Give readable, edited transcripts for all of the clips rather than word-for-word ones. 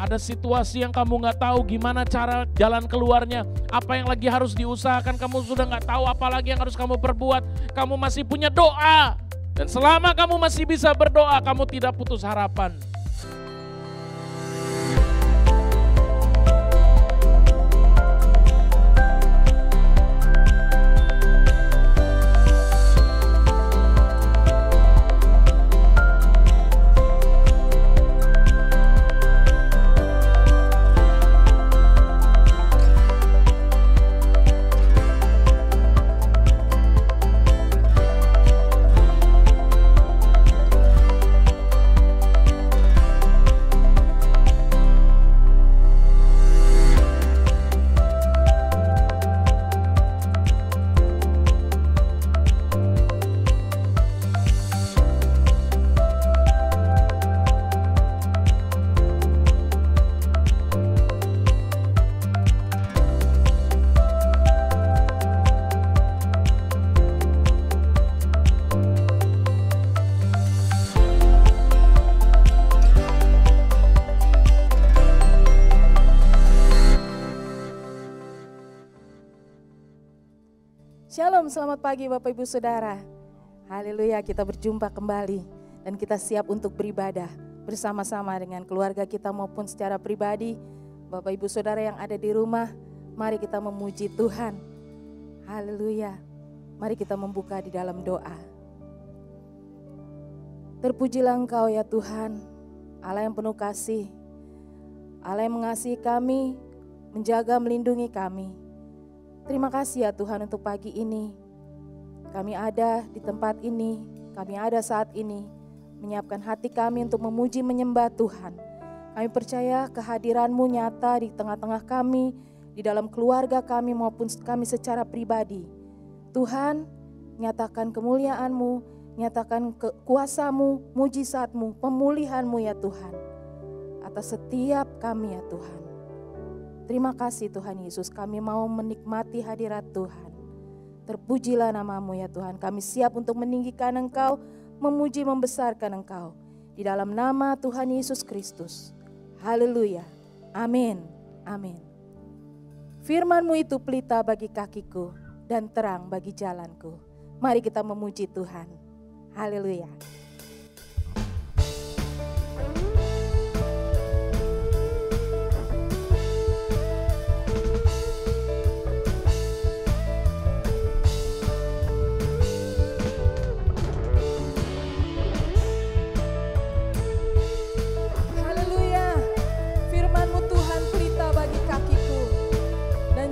Ada situasi yang kamu nggak tahu gimana cara jalan keluarnya. Apa yang lagi harus diusahakan, kamu sudah nggak tahu apa lagi yang harus kamu perbuat. Kamu masih punya doa. Dan selama kamu masih bisa berdoa, kamu tidak putus harapan. Shalom, selamat pagi Bapak Ibu Saudara. Haleluya, kita berjumpa kembali dan kita siap untuk beribadah bersama-sama dengan keluarga kita maupun secara pribadi. Bapak Ibu Saudara yang ada di rumah, mari kita memuji Tuhan. Haleluya, mari kita membuka di dalam doa. Terpujilah Engkau ya Tuhan, Allah yang penuh kasih, Allah yang mengasihi kami, menjaga melindungi kami. Terima kasih ya Tuhan untuk pagi ini. Kami ada di tempat ini, kami ada saat ini, menyiapkan hati kami untuk memuji menyembah Tuhan. Kami percaya kehadiran-Mu nyata di tengah-tengah kami, di dalam keluarga kami maupun kami secara pribadi. Tuhan, nyatakan kemuliaan-Mu, nyatakan kuasa-Mu, mujizat-Mu, pemulihan-Mu ya Tuhan. Atas setiap kami ya Tuhan. Terima kasih Tuhan Yesus, kami mau menikmati hadirat Tuhan. Terpujilah nama-Mu ya Tuhan, kami siap untuk meninggikan Engkau, memuji membesarkan Engkau. Di dalam nama Tuhan Yesus Kristus. Haleluya, amin, amin. Firman-Mu itu pelita bagi kakiku dan terang bagi jalanku. Mari kita memuji Tuhan. Haleluya.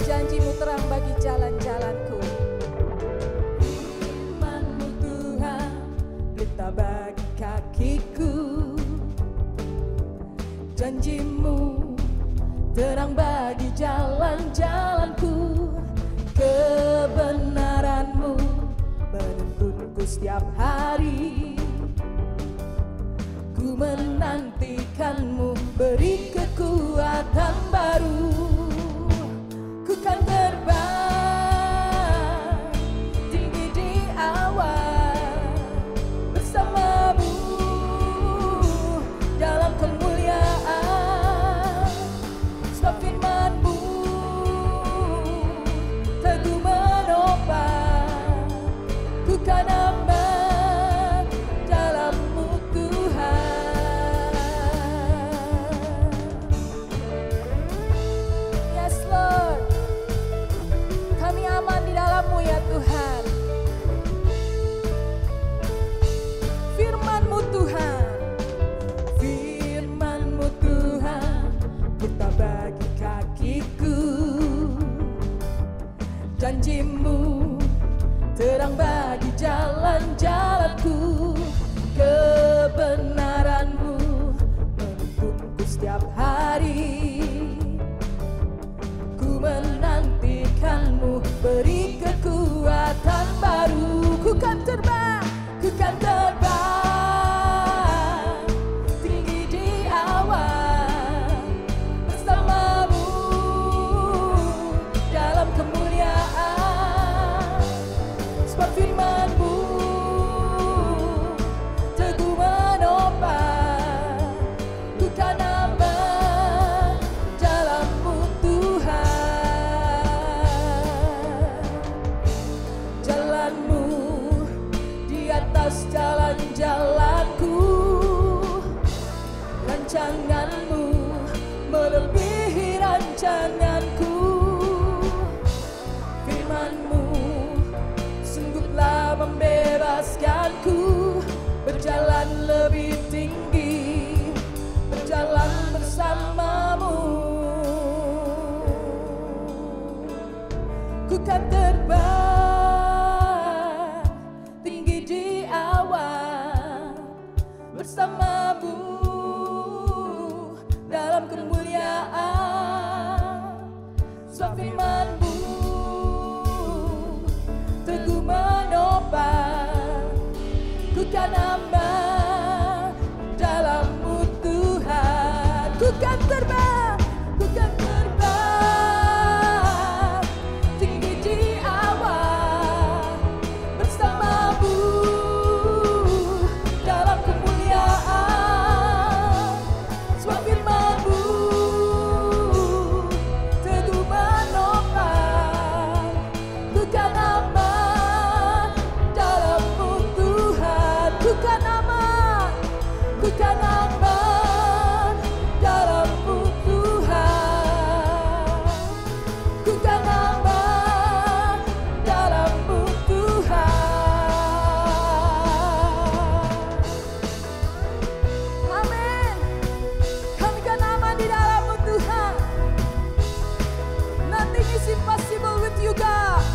Janji-Mu terang bagi jalan-jalanku. Firman-Mu Tuhan, pelita bagi kakiku. Janji-Mu terang bagi jalan-jalanku. Kebenaran-Mu menuntunku setiap hari. Ku menantikan-Mu, beri kekuatan baru. Ku kan terbang tinggi di awan bersama-Mu dalam kemuliaan. Sebab firman-Mu teguh menopang, ku kan aman dalam-Mu Tuhan. Yes Lord. atas jalan-jalanku. Rancanganmu melebihi rancanganku. Firman-Mu sungguh telah membebaskanku. Berjalan lebih tinggi, berjalan bersama-Mu. Ku kan terbang tinggi di awan bersama-Mu dalam kemuliaan. Sebab firman-Mu teguh menopang, ku kan aman dalam-Mu Tuhan. Ku kan terbang, ku kan terbang tinggi di awan bersama-Mu dalam kemuliaan. Sebab firman-Mu teguh menopang, ku kan aman dalam-Mu Tuhan. Ku kan aman, ku kan aman dalam-Mu Tuhan. Ku kan aman dalam-Mu Tuhan. Amin. Kami kan aman di dalam-Mu Tuhan. Nothing is impossible with you, God.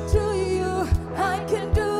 Through you, I can do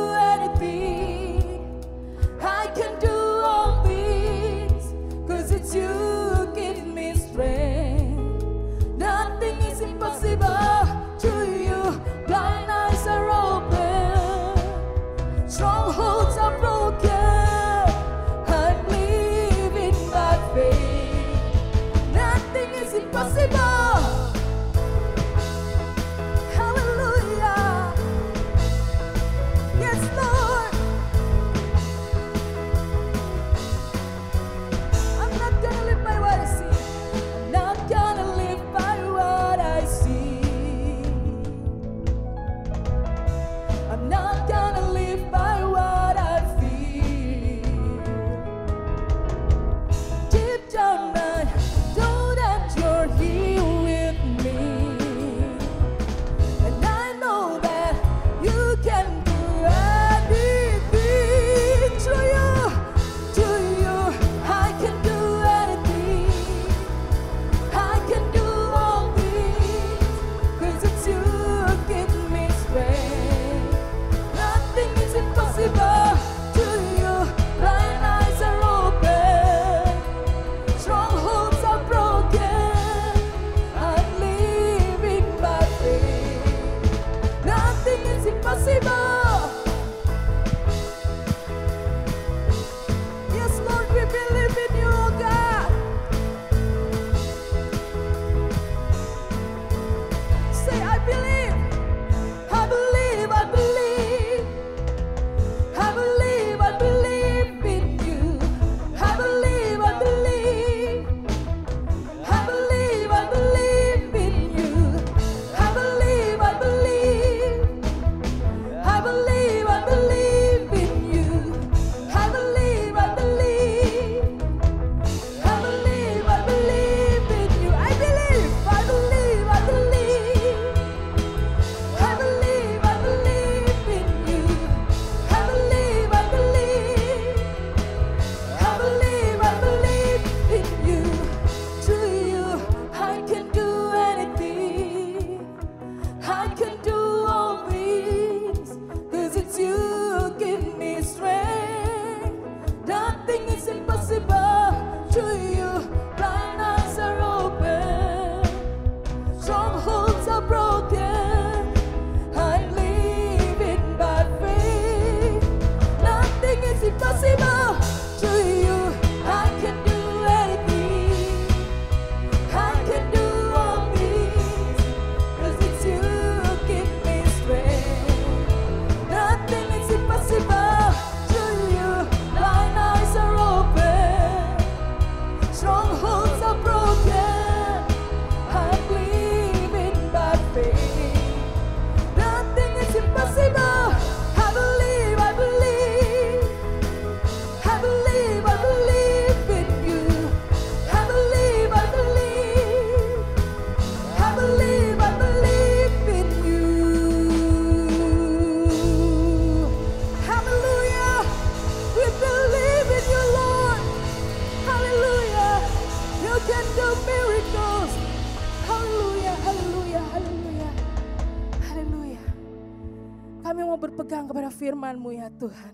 berpegang kepada firman-Mu ya Tuhan.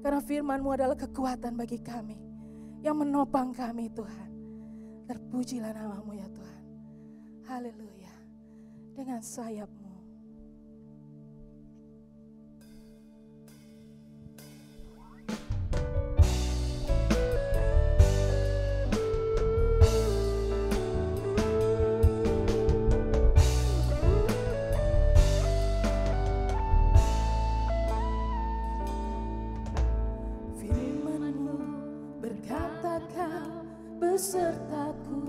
Karena firman-Mu adalah kekuatan bagi kami, yang menopang kami Tuhan. Terpujilah nama-Mu ya Tuhan. Haleluya. Dengan sayap-Mu. Firman-Mu berkata Kau besertaku,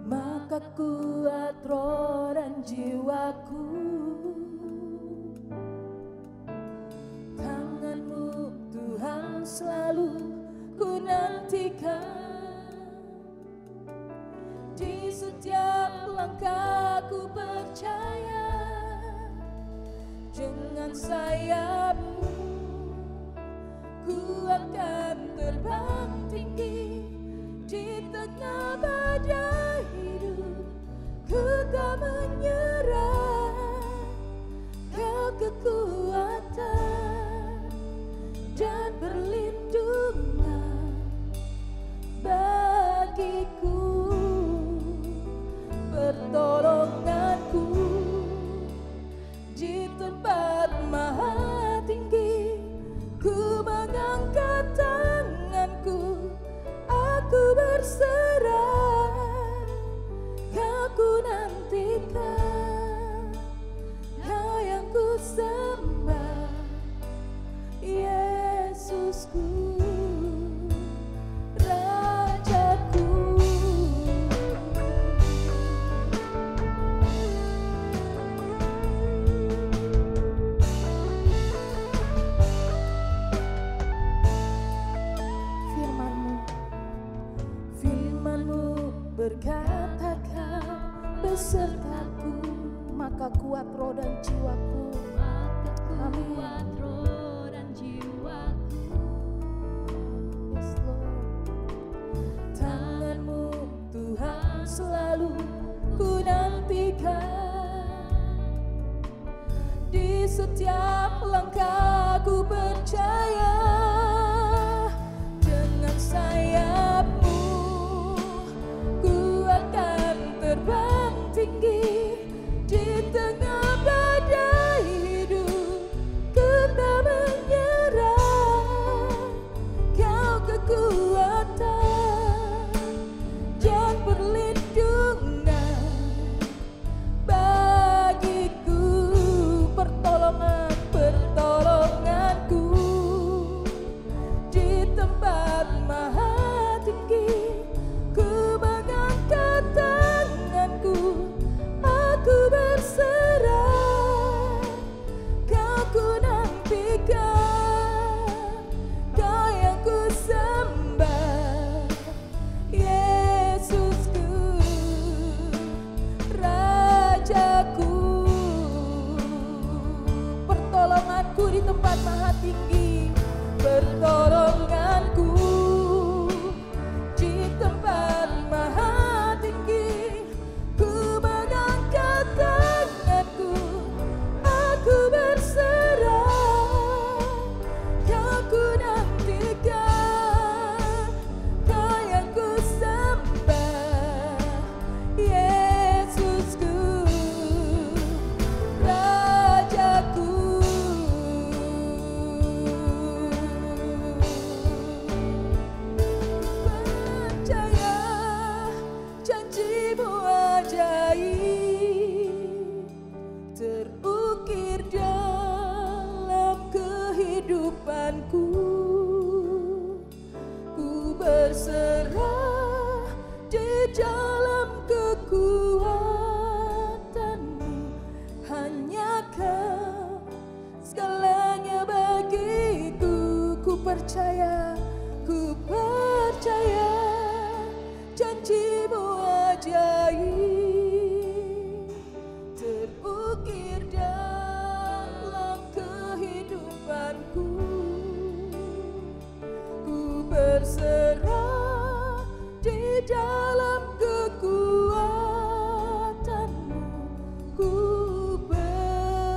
maka kuat roh dan jiwaku. Tangan-Mu Tuhan selalu ku nantikan, di setiap langkahku percaya. Dengan sayap-Mu ku akan terbang tinggi di tengah badai hidup. Ku tak menyerah, Kau kekuatan dan perlindungan bagiku, pertolonganku di tempat maha tinggi. Ku mengangkat tanganku, aku berserah, Kau ku nantikan, Kau yang ku sembah, Yesusku, Rajaku. Firman-Mu berkata Kau besertaku, maka kuat roh dan jiwaku. Amin. Yes, Lord. Tangan-Mu Tuhan selalu ku nantikan, di setiap langkahku percaya. Dengan sayap-Mu ku akan terbang tinggi di tengah badai hidup. Ku tak menyerah, Kau kekuatan dan perlindungan bagiku, pertolonganku di tempat maha tinggi. Ku mengangkat tanganku, aku berserah, Kau ku nantikan, Kau yang ku sembah, Yesusku, Rajaku. Pertolonganku di tempat maha tinggi, pertolonganku di tempat maha tinggi. Ku mengangkat tanganku, aku berserah, Kau ku nantikan, Kau yang ku sembah, Yesusku, Rajaku. Percaya janji-Mu ajaib, terukir dalam kehidupanku. Ku berserah di dalam kekuatan-Mu, hanya Kau segalanya bagiku. Ku percaya janji-Mu ajaib, terukir dalam kehidupanku. Ku berserah di dalam kekuatan-Mu, ku berserah.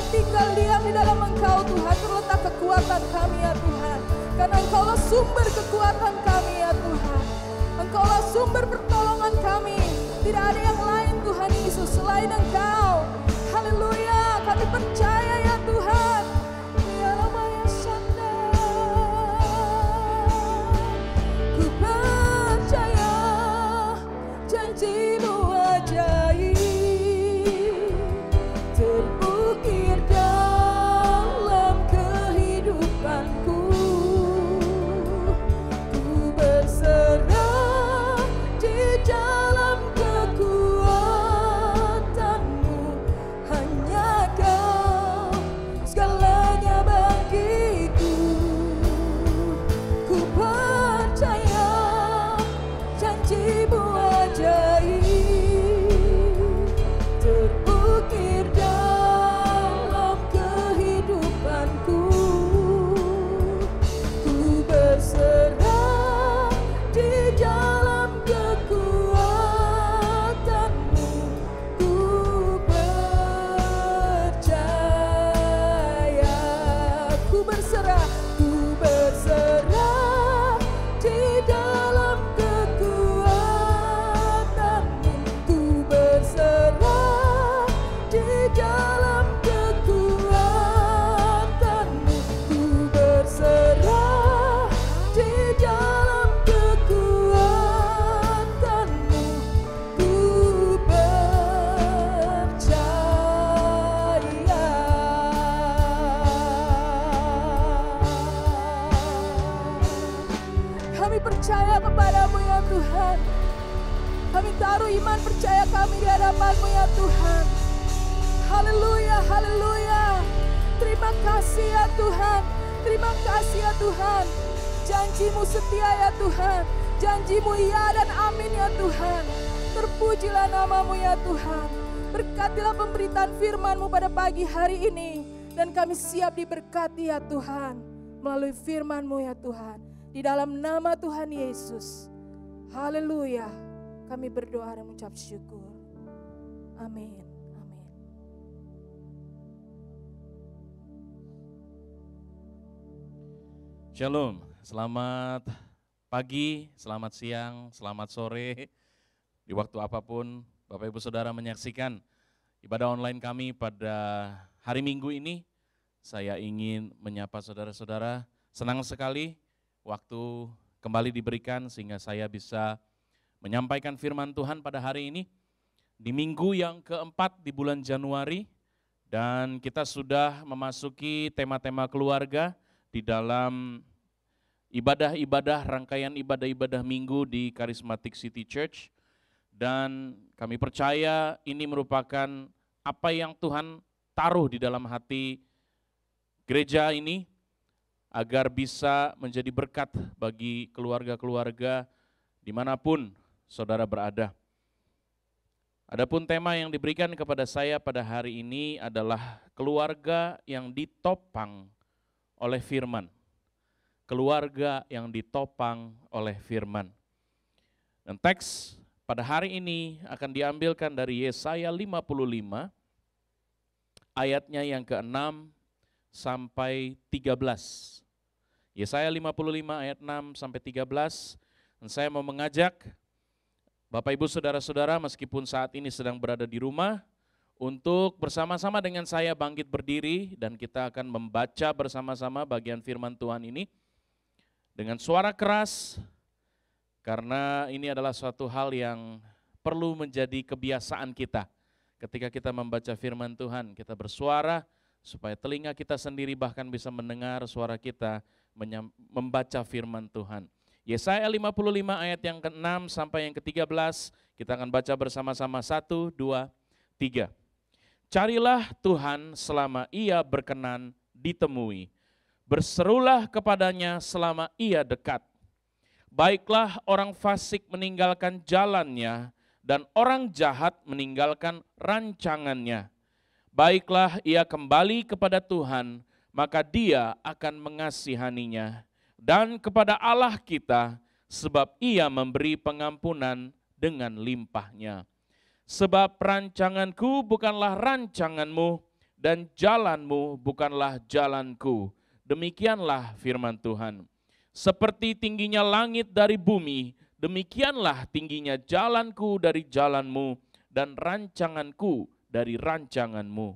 tinggal diam di dalam Engkau Tuhan, terletak kekuatan kami ya Tuhan. Karena Engkaulah sumber kekuatan kami ya Tuhan. Engkaulah sumber pertolongan kami. Tidak ada yang lain Tuhan Yesus selain Engkau. Haleluya, kami percaya ya Tuhan. Ya Rama ya Sanda. Ku percaya janji-Mu ajaib terukir dalam kehidupanku. Ku berserah di dalam kekuatan-Mu. Hanya Kau segalanya bagiku. Ku percaya janji-Mu ajaib terukir dalam kehidupanku. Ku berserah di dalam kekuatan-Mu. Ku percaya. Ku berserah di dalam kekuatan-Mu. Ku berserah di dalam kekuatan-Mu. Ku berserah di dalam kekuatan-Mu. Ku percaya. Kami percaya kepada-Mu ya Tuhan. Kami taruh iman percaya kami di hadapan-Mu ya Tuhan. Haleluya, haleluya. Terima kasih ya Tuhan. Terima kasih ya Tuhan. Janji-Mu setia ya Tuhan. Janji-Mu iya dan amin ya Tuhan. Terpujilah nama-Mu ya Tuhan. Berkatilah pemberitaan firman-Mu pada pagi hari ini. Dan kami siap diberkati ya Tuhan. Melalui firman-Mu ya Tuhan. Di dalam nama Tuhan Yesus. Haleluya. Kami berdoa dan mengucap syukur. Amin. Amin. Shalom, selamat pagi, selamat siang, selamat sore. Di waktu apapun Bapak Ibu Saudara menyaksikan ibadah online kami pada hari Minggu ini, saya ingin menyapa saudara-saudara. Senang sekali waktu kembali diberikan sehingga saya bisa menyampaikan firman Tuhan pada hari ini. Di minggu yang keempat di bulan Januari, dan kita sudah memasuki tema-tema keluarga di dalam ibadah-ibadah, rangkaian ibadah-ibadah minggu di Charismatic City Church. Dan kami percaya ini merupakan apa yang Tuhan taruh di dalam hati gereja ini, agar bisa menjadi berkat bagi keluarga-keluarga dimanapun saudara berada. Adapun tema yang diberikan kepada saya pada hari ini adalah keluarga yang ditopang oleh firman. Keluarga yang ditopang oleh firman. Dan teks pada hari ini akan diambilkan dari Yesaya 55 ayatnya yang ke-6 sampai 13. Yesaya 55 ayat 6 sampai 13. Dan saya mau mengajak Bapak Ibu Saudara-saudara meskipun saat ini sedang berada di rumah, untuk bersama-sama dengan saya bangkit berdiri dan kita akan membaca bersama-sama bagian firman Tuhan ini dengan suara keras, karena ini adalah suatu hal yang perlu menjadi kebiasaan kita. Ketika kita membaca firman Tuhan, kita bersuara supaya telinga kita sendiri bahkan bisa mendengar suara kita membaca firman Tuhan. Yesaya 55 ayat yang ke-6 sampai yang ke-13, kita akan baca bersama-sama 1, 2, 3. Carilah Tuhan selama Ia berkenan ditemui, berserulah kepadanya selama Ia dekat. Baiklah orang fasik meninggalkan jalannya, dan orang jahat meninggalkan rancangannya. Baiklah ia kembali kepada Tuhan, maka Dia akan mengasihaninya. Dan kepada Allah kita, sebab Ia memberi pengampunan dengan limpahnya. Sebab rancanganku bukanlah rancanganmu, dan jalanmu bukanlah jalanku. Demikianlah firman Tuhan. Seperti tingginya langit dari bumi, demikianlah tingginya jalanku dari jalanmu dan rancanganku dari rancanganmu.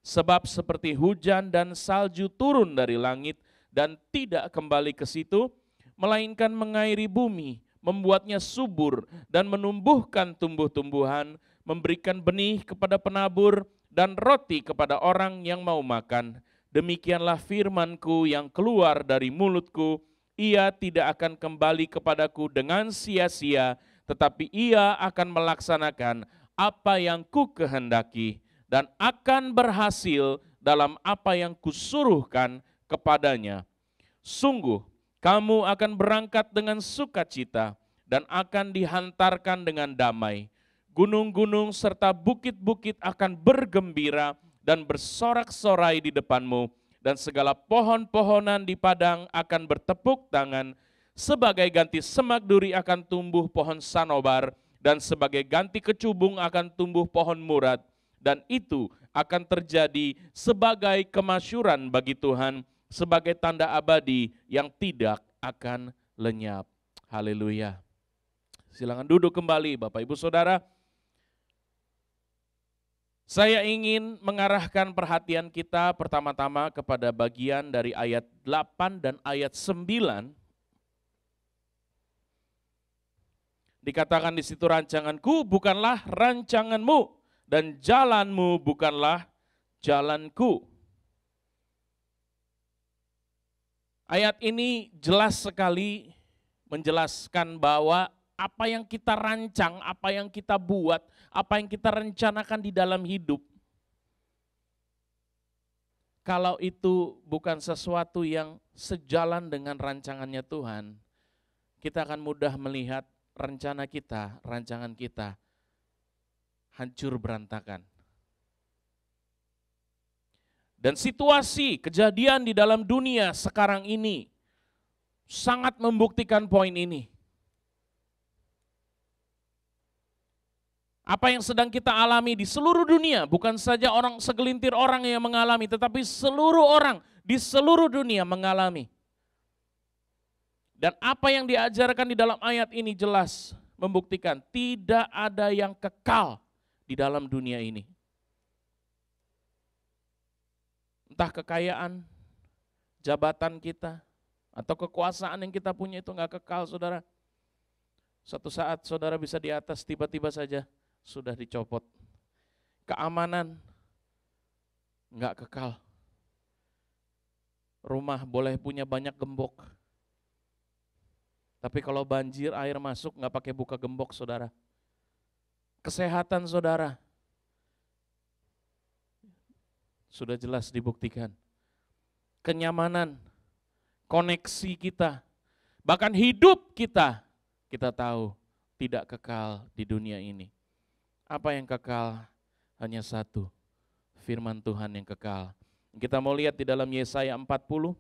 Sebab seperti hujan dan salju turun dari langit dan tidak kembali ke situ, melainkan mengairi bumi, membuatnya subur dan menumbuhkan tumbuh-tumbuhan, memberikan benih kepada penabur dan roti kepada orang yang mau makan. Demikianlah firmanku yang keluar dari mulutku, ia tidak akan kembali kepadaku dengan sia-sia, tetapi ia akan melaksanakan apa yang ku kehendaki dan akan berhasil dalam apa yang kusuruhkan kepadanya. Sungguh, kamu akan berangkat dengan sukacita dan akan dihantarkan dengan damai. Gunung-gunung serta bukit-bukit akan bergembira dan bersorak-sorai di depanmu, dan segala pohon-pohonan di padang akan bertepuk tangan. Sebagai ganti semak duri akan tumbuh pohon sanobar, dan sebagai ganti kecubung akan tumbuh pohon murad. Dan itu akan terjadi sebagai kemasyuran bagi Tuhan, sebagai tanda abadi yang tidak akan lenyap. Haleluya. Silakan duduk kembali Bapak Ibu Saudara. Saya ingin mengarahkan perhatian kita pertama-tama kepada bagian dari ayat 8 dan ayat 9. Dikatakan di situ, rancanganku bukanlah rancanganmu dan jalanmu bukanlah jalanku. Ayat ini jelas sekali menjelaskan bahwa apa yang kita rancang, apa yang kita buat, apa yang kita rencanakan di dalam hidup, kalau itu bukan sesuatu yang sejalan dengan rancangannya Tuhan, kita akan mudah melihat rencana kita, rancangan kita hancur berantakan. Dan situasi, kejadian di dalam dunia sekarang ini sangat membuktikan poin ini. Apa yang sedang kita alami di seluruh dunia, bukan saja segelintir orang yang mengalami, tetapi seluruh orang di seluruh dunia mengalami. Dan apa yang diajarkan di dalam ayat ini jelas membuktikan tidak ada yang kekal di dalam dunia ini. Entah kekayaan, jabatan kita, atau kekuasaan yang kita punya itu enggak kekal, saudara. Suatu saat saudara bisa di atas, tiba-tiba saja sudah dicopot. Keamanan enggak kekal. Rumah boleh punya banyak gembok, tapi kalau banjir air masuk enggak pakai buka gembok, saudara. Kesehatan saudara sudah jelas dibuktikan. Kenyamanan, koneksi kita, bahkan hidup kita tahu tidak kekal di dunia ini. Apa yang kekal? Hanya satu, firman Tuhan yang kekal. Kita mau lihat di dalam Yesaya 40,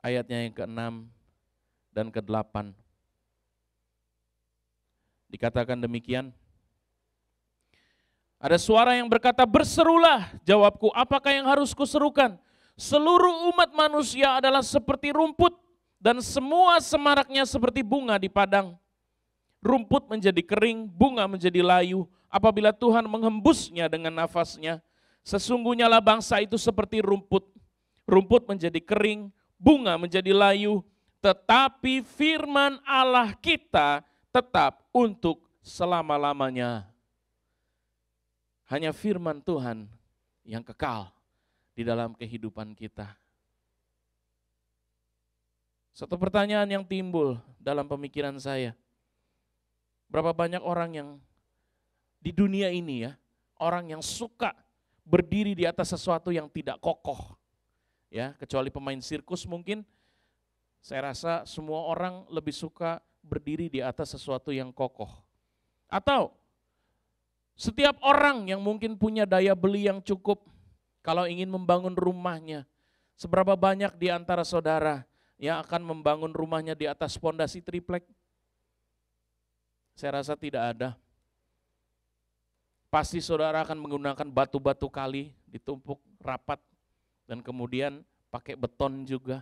ayatnya yang ke-6 dan ke-8. Dikatakan demikian, ada suara yang berkata, berserulah, jawabku, apakah yang harus kuserukan? Seluruh umat manusia adalah seperti rumput, dan semua semaraknya seperti bunga di padang. Rumput menjadi kering, bunga menjadi layu, apabila Tuhan menghembusnya dengan nafasnya. Sesungguhnya lah bangsa itu seperti rumput. Rumput menjadi kering, bunga menjadi layu, tetapi firman Allah kita tetap untuk selama-lamanya. Hanya firman Tuhan yang kekal di dalam kehidupan kita. Satu pertanyaan yang timbul dalam pemikiran saya. Berapa banyak orang yang di dunia ini ya, orang yang suka berdiri di atas sesuatu yang tidak kokoh. Ya, kecuali pemain sirkus mungkin, saya rasa semua orang lebih suka berdiri di atas sesuatu yang kokoh. Atau setiap orang yang mungkin punya daya beli yang cukup, kalau ingin membangun rumahnya, seberapa banyak di antara saudara yang akan membangun rumahnya di atas pondasi triplek? Saya rasa tidak ada. Pasti saudara akan menggunakan batu-batu kali, ditumpuk rapat, dan kemudian pakai beton juga.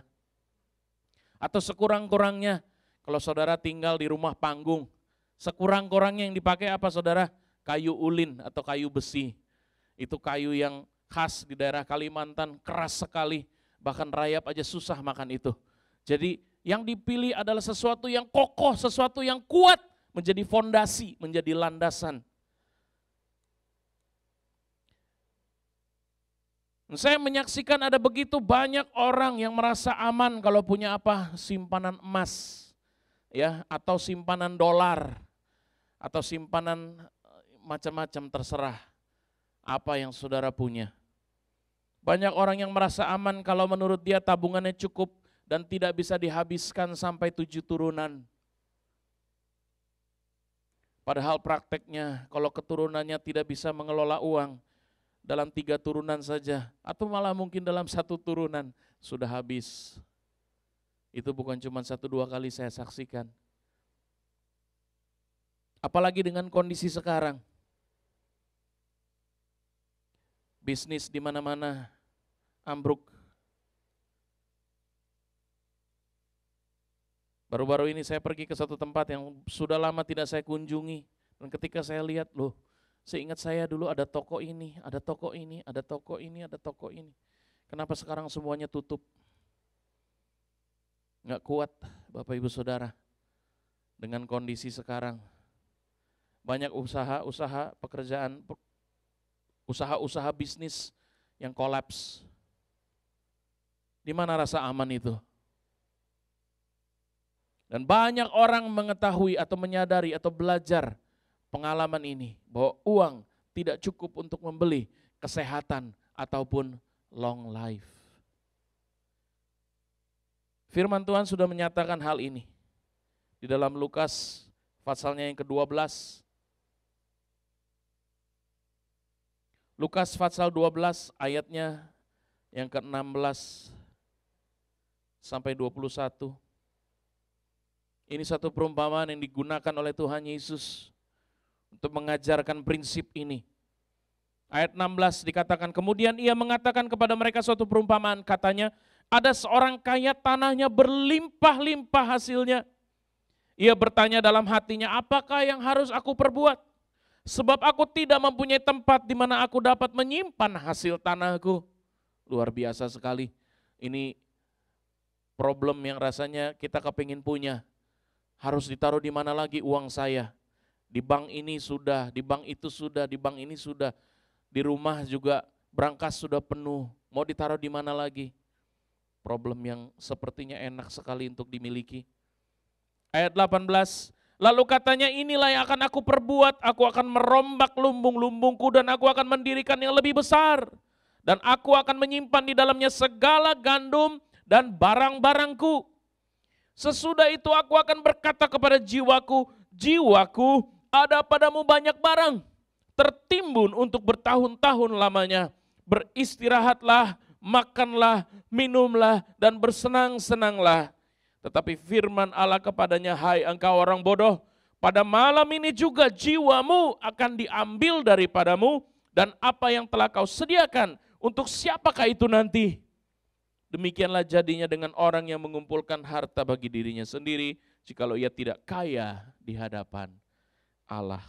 Atau sekurang-kurangnya, kalau saudara tinggal di rumah panggung, sekurang-kurangnya yang dipakai apa saudara? Kayu ulin atau kayu besi. Itu kayu yang khas di daerah Kalimantan, keras sekali, bahkan rayap aja susah makan itu. Jadi yang dipilih adalah sesuatu yang kokoh, sesuatu yang kuat, menjadi fondasi, menjadi landasan. Saya menyaksikan ada begitu banyak orang yang merasa aman kalau punya apa? Simpanan emas, ya, atau simpanan dolar, atau simpanan macam-macam, terserah apa yang saudara punya. Banyak orang yang merasa aman kalau menurut dia tabungannya cukup dan tidak bisa dihabiskan sampai 7 turunan. Padahal prakteknya kalau keturunannya tidak bisa mengelola uang, dalam 3 turunan saja, atau malah mungkin dalam 1 turunan sudah habis. Itu bukan cuma 1-2 kali saya saksikan. Apalagi dengan kondisi sekarang. Bisnis di mana-mana ambruk. Baru-baru ini saya pergi ke satu tempat yang sudah lama tidak saya kunjungi. Dan ketika saya lihat, loh, seingat saya dulu ada toko ini, ada toko ini, ada toko ini, ada toko ini. Kenapa sekarang semuanya tutup? Nggak kuat Bapak Ibu Saudara dengan kondisi sekarang. Banyak usaha-usaha pekerjaan, usaha-usaha bisnis yang kolaps. Di mana rasa aman itu? Dan banyak orang mengetahui atau menyadari atau belajar pengalaman ini, bahwa uang tidak cukup untuk membeli kesehatan ataupun long life. Firman Tuhan sudah menyatakan hal ini di dalam Lukas pasalnya yang ke-12. Lukas pasal 12 ayatnya yang ke-16 sampai 21. Ini satu perumpamaan yang digunakan oleh Tuhan Yesus untuk mengajarkan prinsip ini. Ayat 16 dikatakan, kemudian ia mengatakan kepada mereka suatu perumpamaan, katanya, ada seorang kaya tanahnya berlimpah-limpah hasilnya. Ia bertanya dalam hatinya, apakah yang harus aku perbuat? Sebab aku tidak mempunyai tempat di mana aku dapat menyimpan hasil tanahku. Luar biasa sekali. Ini problem yang rasanya kita kepingin punya. Harus ditaruh di mana lagi uang saya? Di bank ini sudah, di bank itu sudah, di bank ini sudah. Di rumah juga brankas sudah penuh. Mau ditaruh di mana lagi? Problem yang sepertinya enak sekali untuk dimiliki. Ayat 18, lalu katanya inilah yang akan aku perbuat. Aku akan merombak lumbung-lumbungku dan aku akan mendirikan yang lebih besar. Dan aku akan menyimpan di dalamnya segala gandum dan barang-barangku. Sesudah itu aku akan berkata kepada jiwaku, jiwaku, ada padamu banyak barang, tertimbun untuk bertahun-tahun lamanya. Beristirahatlah, makanlah, minumlah, dan bersenang-senanglah. Tetapi firman Allah kepadanya, hai engkau orang bodoh, pada malam ini juga jiwamu akan diambil daripadamu, dan apa yang telah kau sediakan, untuk siapakah itu nanti? Demikianlah jadinya dengan orang yang mengumpulkan harta bagi dirinya sendiri, jikalau ia tidak kaya di hadapan Allah.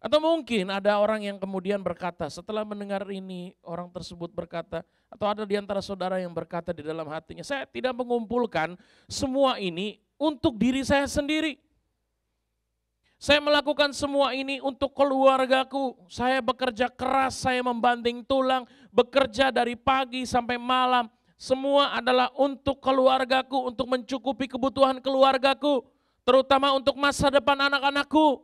Atau mungkin ada orang yang kemudian berkata, setelah mendengar ini, orang tersebut berkata, atau ada di antara saudara yang berkata di dalam hatinya, saya tidak mengumpulkan semua ini untuk diri saya sendiri. Saya melakukan semua ini untuk keluargaku. Saya bekerja keras, saya membanting tulang, bekerja dari pagi sampai malam. Semua adalah untuk keluargaku, untuk mencukupi kebutuhan keluargaku, terutama untuk masa depan anak-anakku.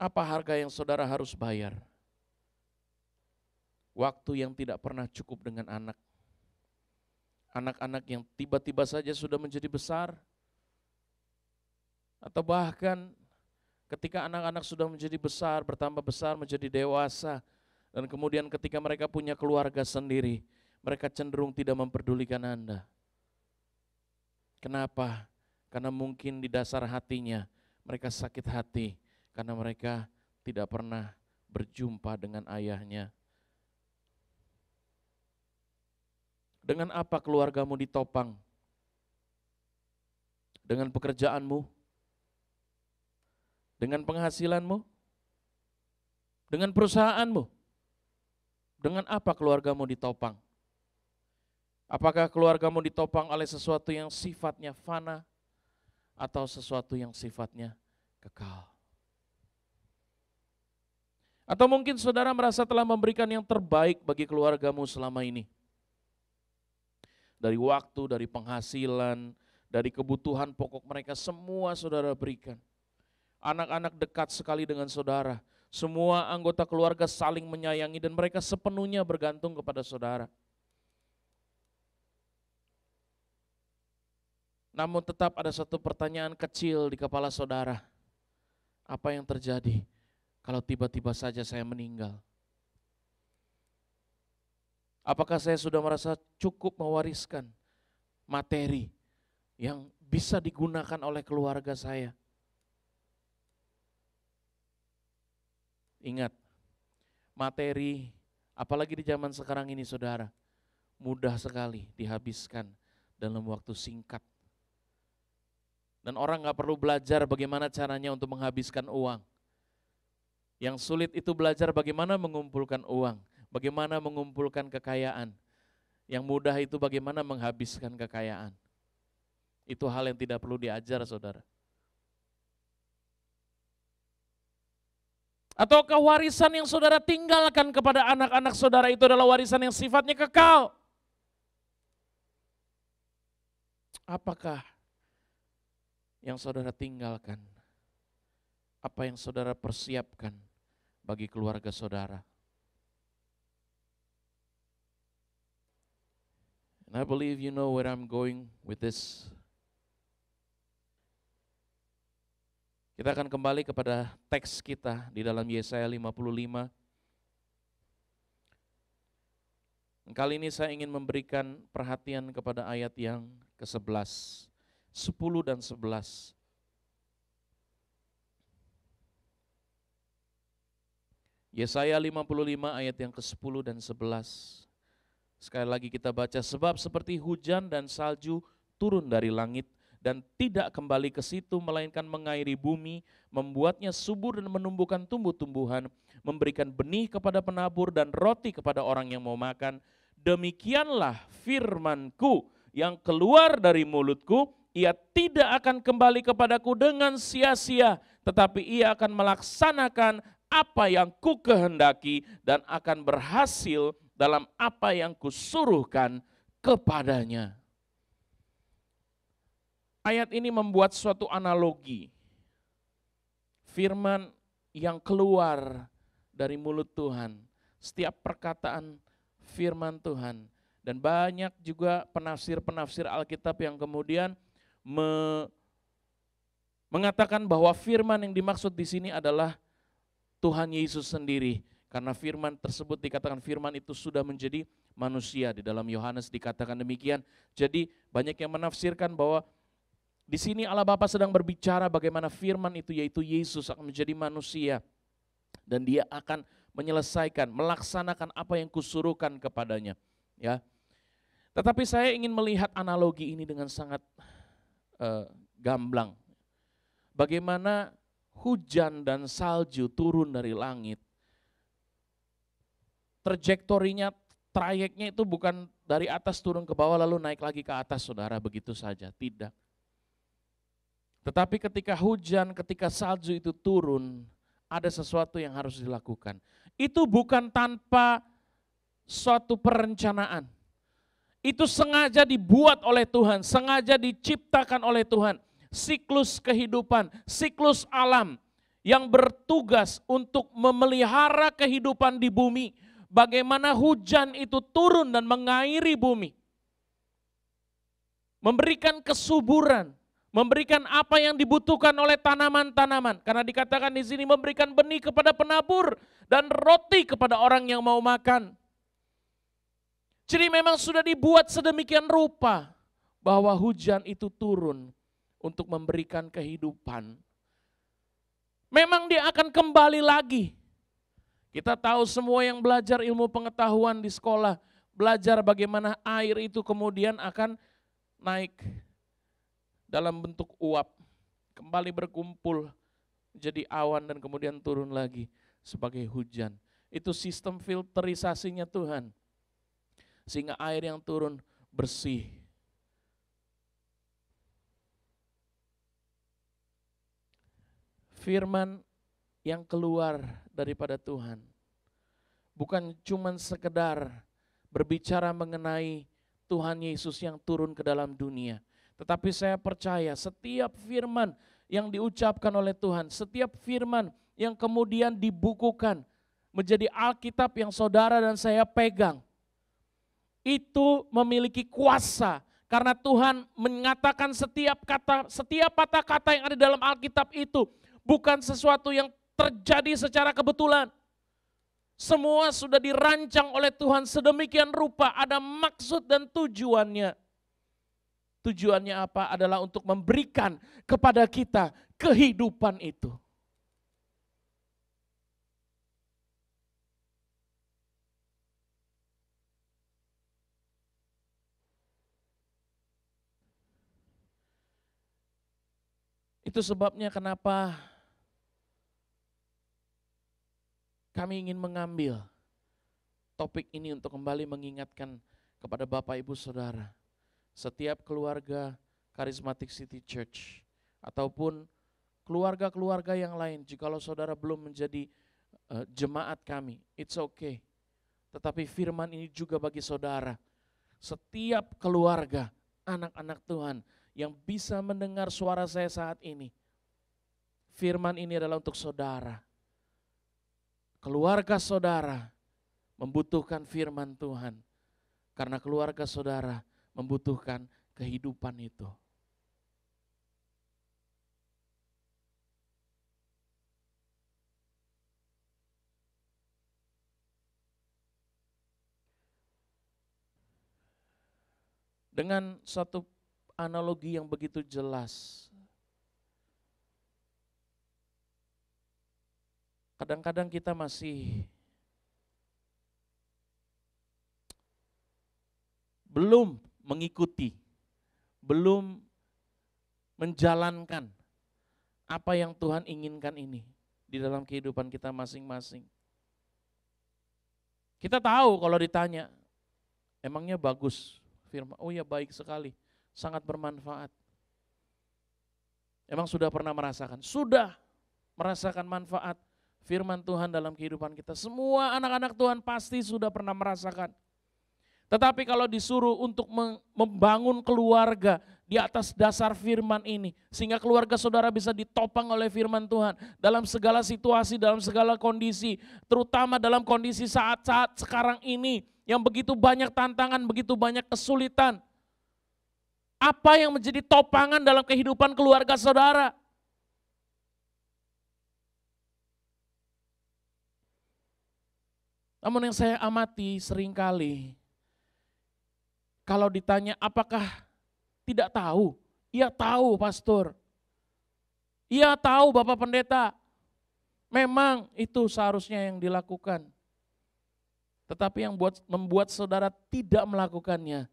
Apa harga yang saudara harus bayar? Waktu yang tidak pernah cukup dengan anak. Anak-anak yang tiba-tiba saja sudah menjadi besar. Atau bahkan ketika anak-anak sudah menjadi besar, bertambah besar, menjadi dewasa. Dan kemudian ketika mereka punya keluarga sendiri, mereka cenderung tidak memperdulikan Anda. Kenapa? Karena mungkin di dasar hatinya mereka sakit hati karena mereka tidak pernah berjumpa dengan ayahnya. Dengan apa keluargamu ditopang? Dengan pekerjaanmu? Dengan penghasilanmu? Dengan perusahaanmu? Dengan apa keluargamu ditopang? Apakah keluargamu ditopang oleh sesuatu yang sifatnya fana atau sesuatu yang sifatnya kekal? Atau mungkin saudara merasa telah memberikan yang terbaik bagi keluargamu selama ini. Dari waktu, dari penghasilan, dari kebutuhan pokok mereka, semua saudara berikan. Anak-anak dekat sekali dengan saudara. Semua anggota keluarga saling menyayangi dan mereka sepenuhnya bergantung kepada saudara. Namun tetap ada satu pertanyaan kecil di kepala saudara. Apa yang terjadi kalau tiba-tiba saja saya meninggal? Apakah saya sudah merasa cukup mewariskan materi yang bisa digunakan oleh keluarga saya? Ingat, materi apalagi di zaman sekarang ini saudara, mudah sekali dihabiskan dalam waktu singkat. Dan orang gak perlu belajar bagaimana caranya untuk menghabiskan uang. Yang sulit itu belajar bagaimana mengumpulkan uang, bagaimana mengumpulkan kekayaan. Yang mudah itu bagaimana menghabiskan kekayaan. Itu hal yang tidak perlu diajar saudara. Ataukah warisan yang saudara tinggalkan kepada anak-anak saudara itu adalah warisan yang sifatnya kekal? Apakah yang saudara tinggalkan? Apa yang saudara persiapkan bagi keluarga saudara? And I believe you know where I'm going with this. Kita akan kembali kepada teks kita di dalam Yesaya 55. Kali ini saya ingin memberikan perhatian kepada ayat yang ke-11, 10 dan 11. Yesaya 55 ayat yang ke-10 dan 11. Sekali lagi kita baca, sebab seperti hujan dan salju turun dari langit dan tidak kembali ke situ, melainkan mengairi bumi, membuatnya subur dan menumbuhkan tumbuh-tumbuhan, memberikan benih kepada penabur dan roti kepada orang yang mau makan. Demikianlah firman-Ku yang keluar dari mulutku, ia tidak akan kembali kepadaku dengan sia-sia, tetapi ia akan melaksanakan apa yang ku kehendaki dan akan berhasil dalam apa yang kusuruhkan kepadanya. Ayat ini membuat suatu analogi. Firman yang keluar dari mulut Tuhan, setiap perkataan firman Tuhan. Dan banyak juga penafsir-penafsir Alkitab yang kemudian mengatakan bahwa firman yang dimaksud di sini adalah Tuhan Yesus sendiri. Karena firman tersebut dikatakan firman itu sudah menjadi manusia. Di dalam Yohanes dikatakan demikian. Jadi banyak yang menafsirkan bahwa di sini Allah Bapa sedang berbicara bagaimana firman itu yaitu Yesus akan menjadi manusia. Dan dia akan menyelesaikan, melaksanakan apa yang kusuruhkan kepadanya. Ya. Tetapi saya ingin melihat analogi ini dengan sangat gamblang. Bagaimana hujan dan salju turun dari langit. Trajektorinya, trayeknya itu bukan dari atas turun ke bawah lalu naik lagi ke atas saudara, begitu saja, tidak. Tetapi ketika hujan, ketika salju itu turun, ada sesuatu yang harus dilakukan. Itu bukan tanpa suatu perencanaan. Itu sengaja dibuat oleh Tuhan, sengaja diciptakan oleh Tuhan. Siklus kehidupan, siklus alam yang bertugas untuk memelihara kehidupan di bumi. Bagaimana hujan itu turun dan mengairi bumi. Memberikan kesuburan, memberikan apa yang dibutuhkan oleh tanaman-tanaman. Karena dikatakan di sini memberikan benih kepada penabur dan roti kepada orang yang mau makan. Jadi memang sudah dibuat sedemikian rupa bahwa hujan itu turun untuk memberikan kehidupan. Memang dia akan kembali lagi. Kita tahu semua yang belajar ilmu pengetahuan di sekolah, belajar bagaimana air itu kemudian akan naik dalam bentuk uap, kembali berkumpul jadi awan dan kemudian turun lagi sebagai hujan. Itu sistem filterisasinya Tuhan. Sehingga air yang turun bersih. Firman yang keluar daripada Tuhan bukan cuma sekedar berbicara mengenai Tuhan Yesus yang turun ke dalam dunia. Tetapi saya percaya setiap firman yang diucapkan oleh Tuhan, setiap firman yang kemudian dibukukan menjadi Alkitab yang saudara dan saya pegang, itu memiliki kuasa karena Tuhan mengatakan setiap kata-kata yang ada dalam Alkitab itu bukan sesuatu yang terjadi secara kebetulan. Semua sudah dirancang oleh Tuhan sedemikian rupa, ada maksud dan tujuannya. Tujuannya apa? Adalah untuk memberikan kepada kita kehidupan itu. Itu sebabnya kenapa kami ingin mengambil topik ini untuk kembali mengingatkan kepada Bapak Ibu Saudara. Setiap keluarga Charismatic City Church ataupun keluarga-keluarga yang lain, jikalau saudara belum menjadi jemaat kami, it's okay. Tetapi firman ini juga bagi saudara. Setiap keluarga, anak-anak Tuhan yang bisa mendengar suara saya saat ini, firman ini adalah untuk saudara. Keluarga saudara membutuhkan firman Tuhan, karena keluarga saudara membutuhkan kehidupan itu. Dengan satu analogi yang begitu jelas, kadang-kadang kita masih belum mengikuti, belum menjalankan apa yang Tuhan inginkan ini di dalam kehidupan kita masing-masing. Kita tahu kalau ditanya, emangnya bagus firman? Oh ya, baik sekali, sangat bermanfaat. Emang sudah pernah merasakan? Sudah merasakan manfaat firman Tuhan dalam kehidupan kita. Semua anak-anak Tuhan pasti sudah pernah merasakan. Tetapi kalau disuruh untuk membangun keluarga di atas dasar firman ini, sehingga keluarga saudara bisa ditopang oleh firman Tuhan dalam segala situasi, dalam segala kondisi, terutama dalam kondisi saat-saat sekarang ini yang begitu banyak tantangan, begitu banyak kesulitan. Apa yang menjadi topangan dalam kehidupan keluarga saudara? Namun yang saya amati seringkali, kalau ditanya apakah tidak tahu? Iya tahu pastor. Iya tahu Bapak Pendeta. Memang itu seharusnya yang dilakukan. Tetapi yang membuat saudara tidak melakukannya,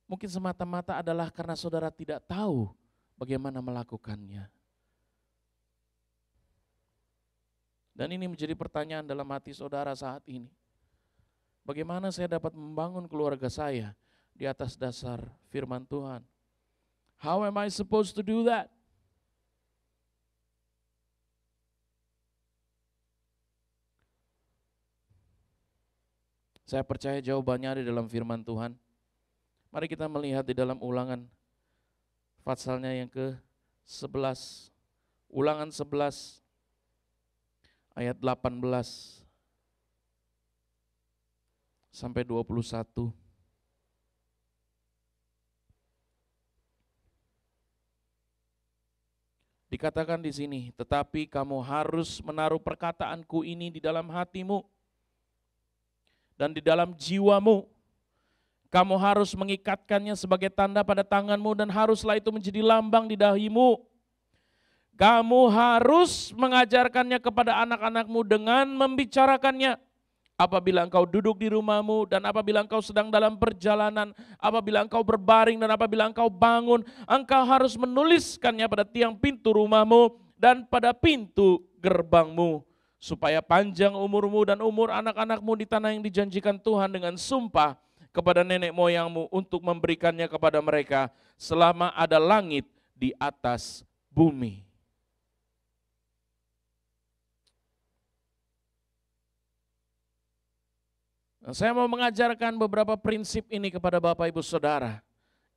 mungkin semata-mata adalah karena saudara tidak tahu bagaimana melakukannya. Dan ini menjadi pertanyaan dalam hati saudara saat ini. Bagaimana saya dapat membangun keluarga saya di atas dasar firman Tuhan? How am I supposed to do that? Saya percaya jawabannya ada dalam firman Tuhan. Mari kita melihat di dalam Ulangan pasalnya yang ke-11. Ulangan 11 ayat 18 sampai 21. Dikatakan di sini, tetapi kamu harus menaruh perkataanku ini di dalam hatimu dan di dalam jiwamu, Kamu harus mengikatkannya sebagai tanda pada tanganmu dan haruslah itu menjadi lambang di dahimu. Kamu harus mengajarkannya kepada anak-anakmu dengan membicarakannya. Apabila engkau duduk di rumahmu dan apabila engkau sedang dalam perjalanan, apabila engkau berbaring dan apabila engkau bangun, engkau harus menuliskannya pada tiang pintu rumahmu dan pada pintu gerbangmu. Supaya panjang umurmu dan umur anak-anakmu di tanah yang dijanjikan Tuhan dengan sumpah kepada nenek moyangmu untuk memberikannya kepada mereka selama ada langit di atas bumi. Nah, saya mau mengajarkan beberapa prinsip ini kepada Bapak Ibu Saudara.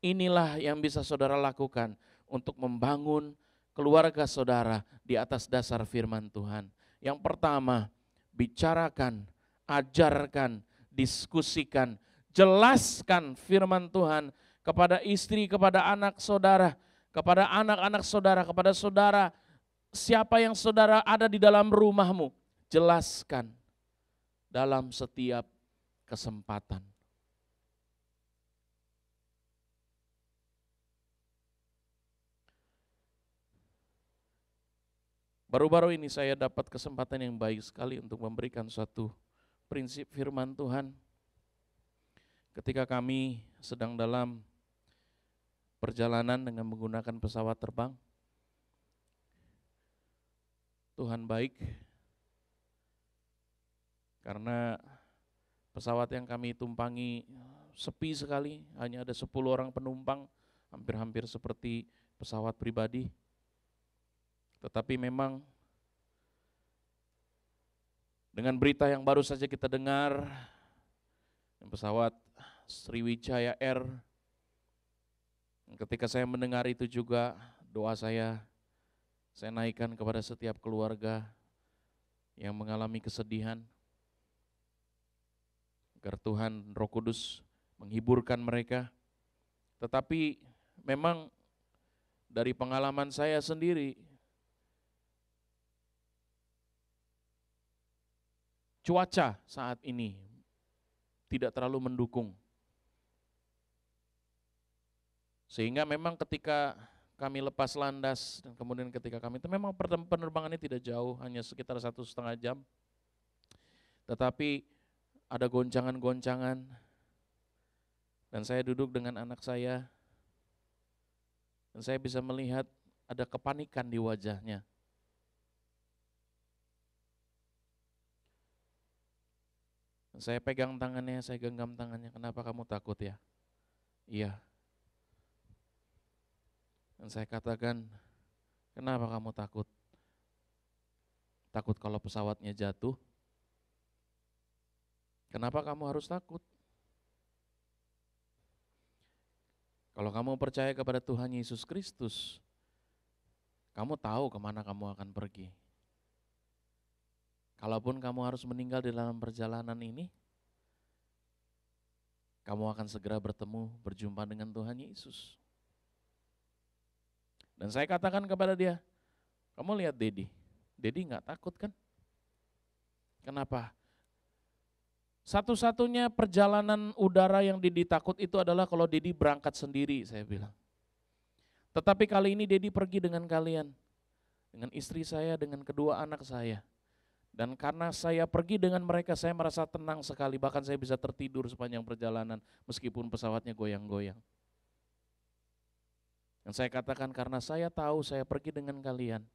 Inilah yang bisa saudara lakukan untuk membangun keluarga saudara di atas dasar firman Tuhan. Yang pertama, bicarakan, ajarkan, diskusikan, jelaskan firman Tuhan kepada istri, kepada anak saudara, kepada anak-anak saudara, kepada saudara, siapa yang saudara ada di dalam rumahmu. Jelaskan dalam setiap kesempatan. Baru-baru ini saya dapat kesempatan yang baik sekali untuk memberikan suatu prinsip firman Tuhan. Ketika kami sedang dalam perjalanan dengan menggunakan pesawat terbang, Tuhan baik karena pesawat yang kami tumpangi sepi sekali, hanya ada 10 orang penumpang, hampir-hampir seperti pesawat pribadi. Tetapi memang dengan berita yang baru saja kita dengar, pesawat Sriwijaya Air, ketika saya mendengar itu juga doa saya naikkan kepada setiap keluarga yang mengalami kesedihan, agar Tuhan Roh Kudus menghiburkan mereka. Tetapi memang dari pengalaman saya sendiri, cuaca saat ini tidak terlalu mendukung. Sehingga memang ketika kami lepas landas dan kemudian ketika kami itu memang penerbangannya tidak jauh, hanya sekitar 1,5 jam. Tetapi ada goncangan-goncangan dan saya duduk dengan anak saya dan saya bisa melihat ada kepanikan di wajahnya. Saya pegang tangannya, saya genggam tangannya, kenapa kamu takut ya? Iya. Dan saya katakan, kenapa kamu takut? Takut kalau pesawatnya jatuh? Kenapa kamu harus takut? Kalau kamu percaya kepada Tuhan Yesus Kristus, kamu tahu kemana kamu akan pergi. Kalaupun kamu harus meninggal di dalam perjalanan ini, kamu akan segera berjumpa dengan Tuhan Yesus. Dan saya katakan kepada dia, kamu lihat Dedi nggak takut kan? Kenapa? Satu-satunya perjalanan udara yang Dedi takut itu adalah kalau Dedi berangkat sendiri, saya bilang. Tetapi kali ini Dedi pergi dengan kalian, dengan istri saya, dengan kedua anak saya. Dan karena saya pergi dengan mereka, saya merasa tenang sekali, bahkan saya bisa tertidur sepanjang perjalanan, meskipun pesawatnya goyang-goyang. Dan saya katakan karena saya tahu saya pergi dengan kalian,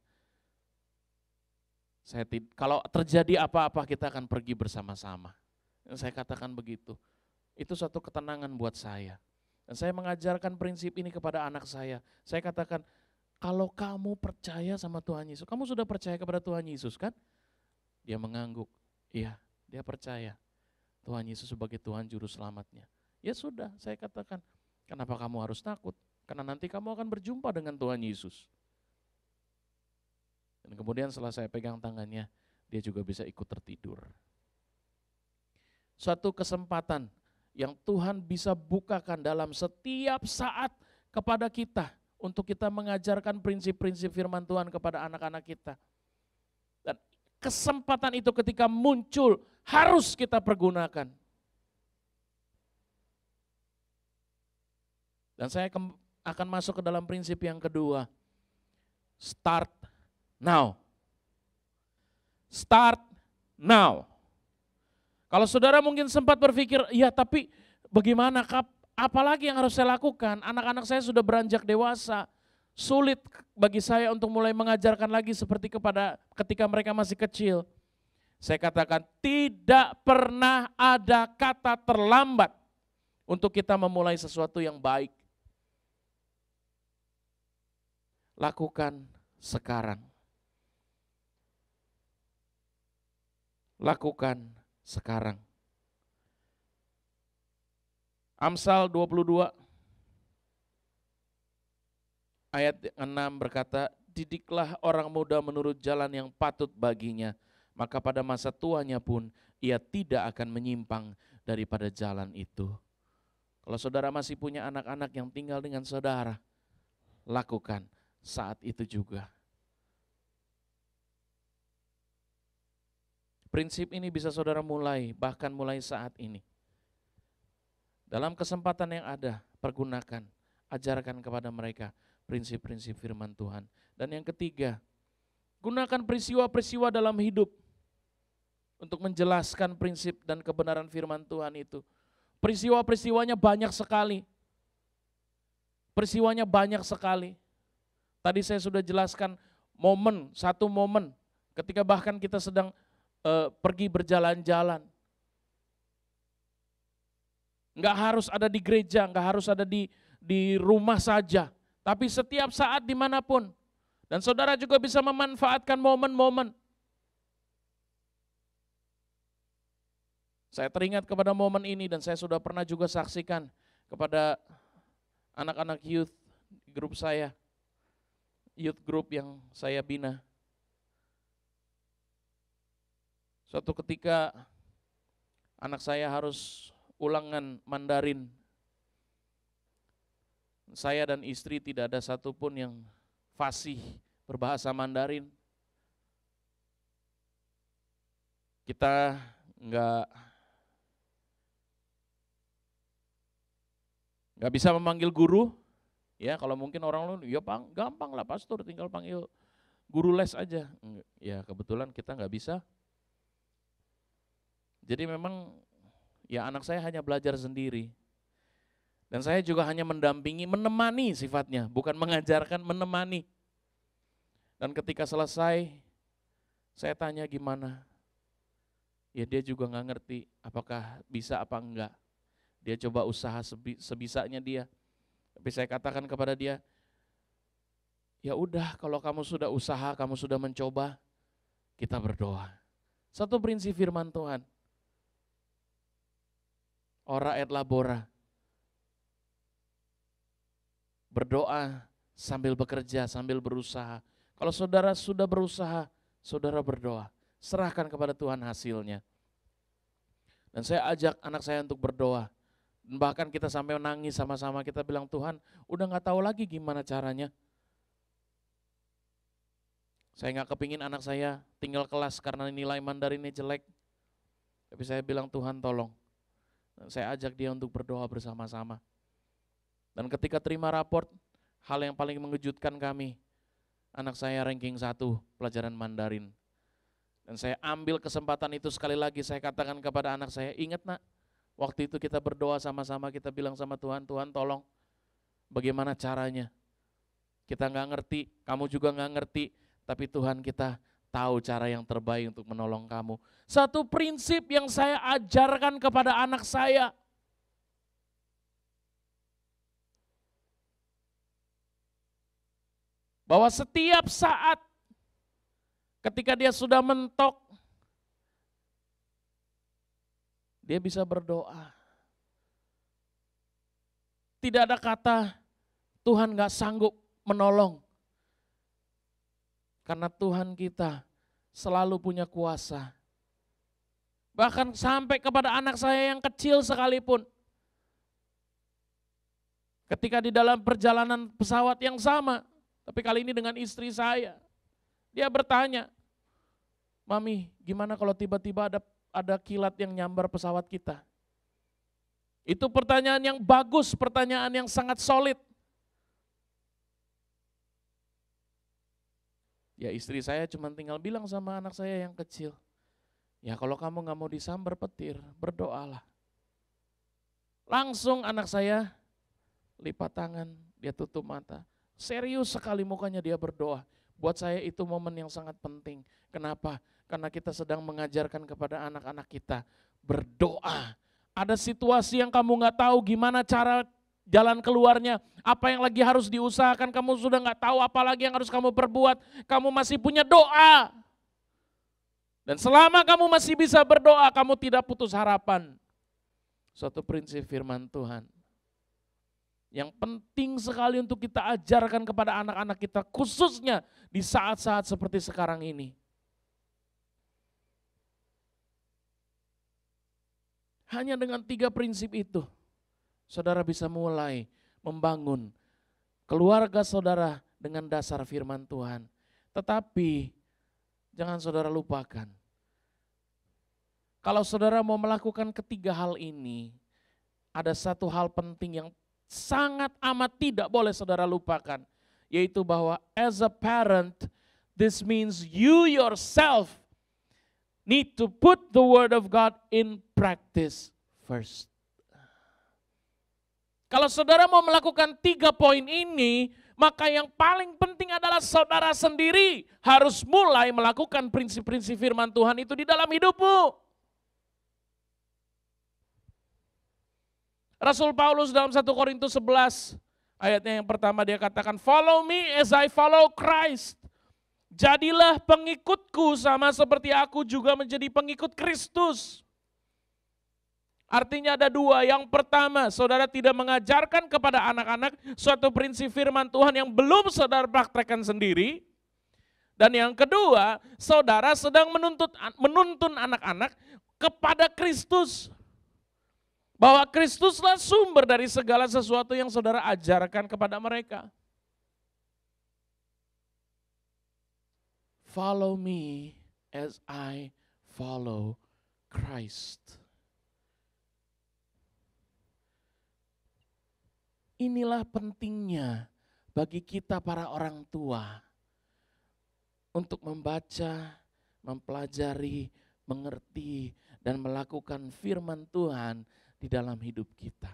kalau terjadi apa-apa kita akan pergi bersama-sama. Dan saya katakan begitu, itu suatu ketenangan buat saya. Dan saya mengajarkan prinsip ini kepada anak saya katakan, kalau kamu percaya sama Tuhan Yesus, kamu sudah percaya kepada Tuhan Yesus kan? Dia mengangguk, iya dia percaya Tuhan Yesus sebagai Tuhan Juru Selamatnya. Ya sudah, saya katakan, kenapa kamu harus takut? Karena nanti kamu akan berjumpa dengan Tuhan Yesus. Dan kemudian setelah saya pegang tangannya, dia juga bisa ikut tertidur. Suatu kesempatan yang Tuhan bisa bukakan dalam setiap saat kepada kita, untuk kita mengajarkan prinsip-prinsip firman Tuhan kepada anak-anak kita. Dan kesempatan itu ketika muncul harus kita pergunakan. Dan saya akan masuk ke dalam prinsip yang kedua. Start now. Start now. Kalau saudara mungkin sempat berpikir, ya tapi bagaimana, apalagi yang harus saya lakukan? Anak-anak saya sudah beranjak dewasa. Sulit bagi saya untuk mulai mengajarkan lagi seperti ketika mereka masih kecil. Saya katakan tidak pernah ada kata terlambat untuk kita memulai sesuatu yang baik. Lakukan sekarang. Lakukan sekarang. Amsal 22 ayat 6 berkata, didiklah orang muda menurut jalan yang patut baginya, maka pada masa tuanya pun ia tidak akan menyimpang daripada jalan itu. Kalau saudara masih punya anak-anak yang tinggal dengan saudara, lakukan saat itu juga. Prinsip ini bisa saudara mulai, bahkan mulai saat ini. Dalam kesempatan yang ada, pergunakan, ajarkan kepada mereka prinsip-prinsip firman Tuhan. Dan yang ketiga, gunakan peristiwa-peristiwa dalam hidup untuk menjelaskan prinsip dan kebenaran firman Tuhan itu. Peristiwa-peristiwanya banyak sekali. Peristiwanya banyak sekali. Tadi saya sudah jelaskan satu momen ketika bahkan kita sedang pergi berjalan-jalan. Enggak harus ada di gereja, enggak harus ada di rumah saja. Tapi setiap saat dimanapun. Dan saudara juga bisa memanfaatkan momen-momen. Saya teringat kepada momen ini dan saya sudah pernah juga saksikan kepada anak-anak youth grup saya. Youth group yang saya bina. Suatu ketika anak saya harus ulangan Mandarin. Saya dan istri tidak ada satupun yang fasih berbahasa Mandarin. Kita nggak bisa memanggil guru. Ya kalau mungkin orang lain, ya gampang lah pastor, tinggal panggil guru les aja. Ya kebetulan kita nggak bisa. Jadi memang ya anak saya hanya belajar sendiri. Dan saya juga hanya mendampingi, menemani sifatnya, bukan mengajarkan, menemani. Dan ketika selesai, saya tanya gimana. Ya dia juga nggak ngerti apakah bisa apa enggak. Dia coba usaha sebisanya dia. Tapi saya katakan kepada dia, ya udah kalau kamu sudah usaha, kamu sudah mencoba, kita berdoa. Satu prinsip firman Tuhan. Ora et labora. Berdoa sambil bekerja, sambil berusaha. Kalau saudara sudah berusaha, saudara berdoa. Serahkan kepada Tuhan hasilnya. Dan saya ajak anak saya untuk berdoa. Bahkan kita sampai menangis sama-sama, kita bilang Tuhan udah gak tahu lagi gimana caranya. Saya gak kepingin anak saya tinggal kelas karena nilai Mandarinnya jelek. Tapi saya bilang Tuhan tolong. Dan saya ajak dia untuk berdoa bersama-sama. Dan ketika terima raport, hal yang paling mengejutkan kami, anak saya ranking 1 pelajaran Mandarin. Dan saya ambil kesempatan itu sekali lagi, saya katakan kepada anak saya, ingat nak, waktu itu kita berdoa sama-sama, kita bilang sama Tuhan, Tuhan tolong bagaimana caranya. Kita gak ngerti, kamu juga gak ngerti, tapi Tuhan kita tahu cara yang terbaik untuk menolong kamu. Satu prinsip yang saya ajarkan kepada anak saya. Bahwa setiap saat ketika dia sudah mentok, dia bisa berdoa. Tidak ada kata Tuhan gak sanggup menolong. Karena Tuhan kita selalu punya kuasa. Bahkan sampai kepada anak saya yang kecil sekalipun. Ketika di dalam perjalanan pesawat yang sama, tapi kali ini dengan istri saya. Dia bertanya, Mami gimana kalau tiba-tiba ada kilat yang nyambar pesawat kita? Itu pertanyaan yang bagus, pertanyaan yang sangat solid. Ya istri saya cuma tinggal bilang sama anak saya yang kecil, ya kalau kamu gak mau disambar petir, berdoalah. Langsung anak saya lipat tangan, dia tutup mata. Serius sekali mukanya dia berdoa. Buat saya itu momen yang sangat penting. Kenapa? Karena kita sedang mengajarkan kepada anak-anak kita berdoa. Ada situasi yang kamu gak tahu gimana cara jalan keluarnya, apa yang lagi harus diusahakan, kamu sudah gak tahu apa lagi yang harus kamu perbuat, kamu masih punya doa. Dan selama kamu masih bisa berdoa, kamu tidak putus harapan. Suatu prinsip firman Tuhan yang penting sekali untuk kita ajarkan kepada anak-anak kita, khususnya di saat-saat seperti sekarang ini. Hanya dengan 3 prinsip itu, saudara bisa mulai membangun keluarga saudara dengan dasar firman Tuhan. Tetapi jangan saudara lupakan, kalau saudara mau melakukan ketiga hal ini, ada satu hal penting yang sangat amat tidak boleh saudara lupakan, yaitu bahwa as a parent, this means you yourself need to put the word of God in practice first. Kalau saudara mau melakukan 3 poin ini, maka yang paling penting adalah saudara sendiri harus mulai melakukan prinsip-prinsip firman Tuhan itu di dalam hidupmu. Rasul Paulus dalam 1 Korintus 11, ayatnya yang pertama dia katakan, follow me as I follow Christ. Jadilah pengikutku sama seperti aku juga menjadi pengikut Kristus. Artinya ada 2. Yang pertama, saudara tidak mengajarkan kepada anak-anak suatu prinsip firman Tuhan yang belum saudara praktekkan sendiri. Dan yang kedua, saudara sedang menuntun anak-anak kepada Kristus. Bahwa Kristuslah sumber dari segala sesuatu yang saudara ajarkan kepada mereka. Follow me as I follow Christ. Inilah pentingnya bagi kita para orang tua untuk membaca, mempelajari, mengerti, dan melakukan firman Tuhan di dalam hidup kita.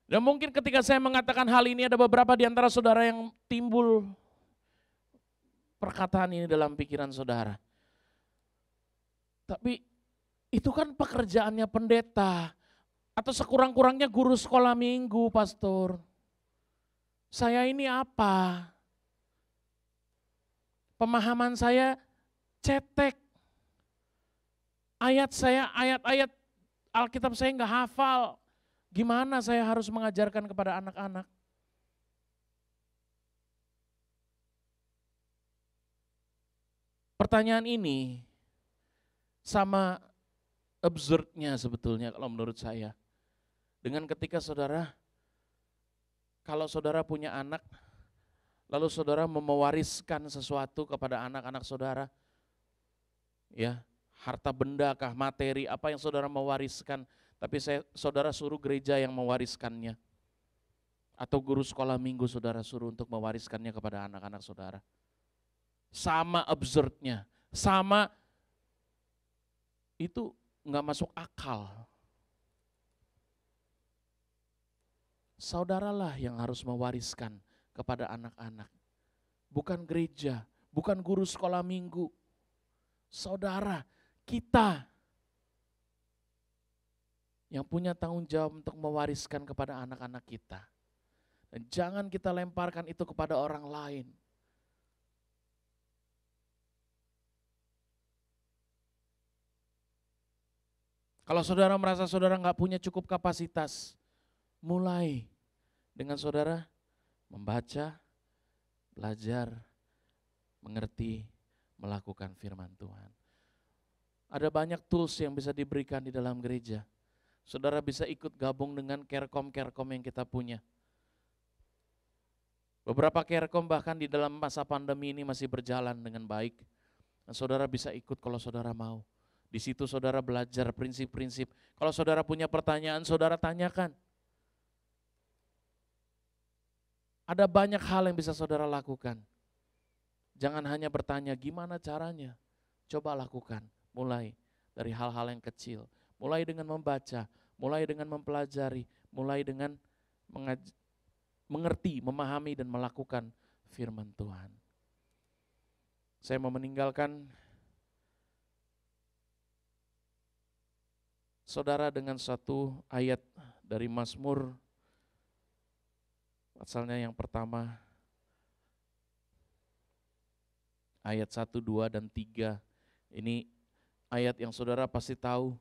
Dan mungkin ketika saya mengatakan hal ini ada beberapa di antara saudara yang timbul perkataan ini dalam pikiran saudara. Tapi itu kan pekerjaannya pendeta atau sekurang-kurangnya guru sekolah minggu, pastor. Saya ini apa? Pemahaman saya cetek. Ayat-ayat Alkitab saya enggak hafal. Gimana saya harus mengajarkan kepada anak-anak? Pertanyaan ini sama absurdnya sebetulnya kalau menurut saya. Dengan ketika saudara, kalau saudara punya anak, lalu saudara mau mewariskan sesuatu kepada anak-anak saudara, ya, harta benda kah, materi, apa yang saudara mewariskan, tapi saudara suruh gereja yang mewariskannya. Atau guru sekolah minggu saudara suruh untuk mewariskannya kepada anak-anak saudara. Sama absurdnya, sama itu nggak masuk akal. Saudaralah yang harus mewariskan kepada anak-anak. Bukan gereja, bukan guru sekolah minggu. Saudara, kita yang punya tanggung jawab untuk mewariskan kepada anak-anak kita. Dan jangan kita lemparkan itu kepada orang lain. Kalau saudara merasa saudara nggak punya cukup kapasitas, mulai dengan saudara membaca, belajar, mengerti, melakukan firman Tuhan. Ada banyak tools yang bisa diberikan di dalam gereja. Saudara bisa ikut gabung dengan kerkom-kerkom yang kita punya. Beberapa kerkom bahkan di dalam masa pandemi ini masih berjalan dengan baik. Dan saudara bisa ikut kalau saudara mau. Di situ saudara belajar prinsip-prinsip. Kalau saudara punya pertanyaan, saudara tanyakan. Ada banyak hal yang bisa saudara lakukan. Jangan hanya bertanya gimana caranya. Coba lakukan, mulai dari hal-hal yang kecil. Mulai dengan membaca, mulai dengan mempelajari, mulai dengan mengerti, memahami dan melakukan firman Tuhan. Saya mau meninggalkan saudara dengan satu ayat dari Mazmur, pasalnya yang pertama, ayat 1, 2, dan 3. Ini ayat yang saudara pasti tahu,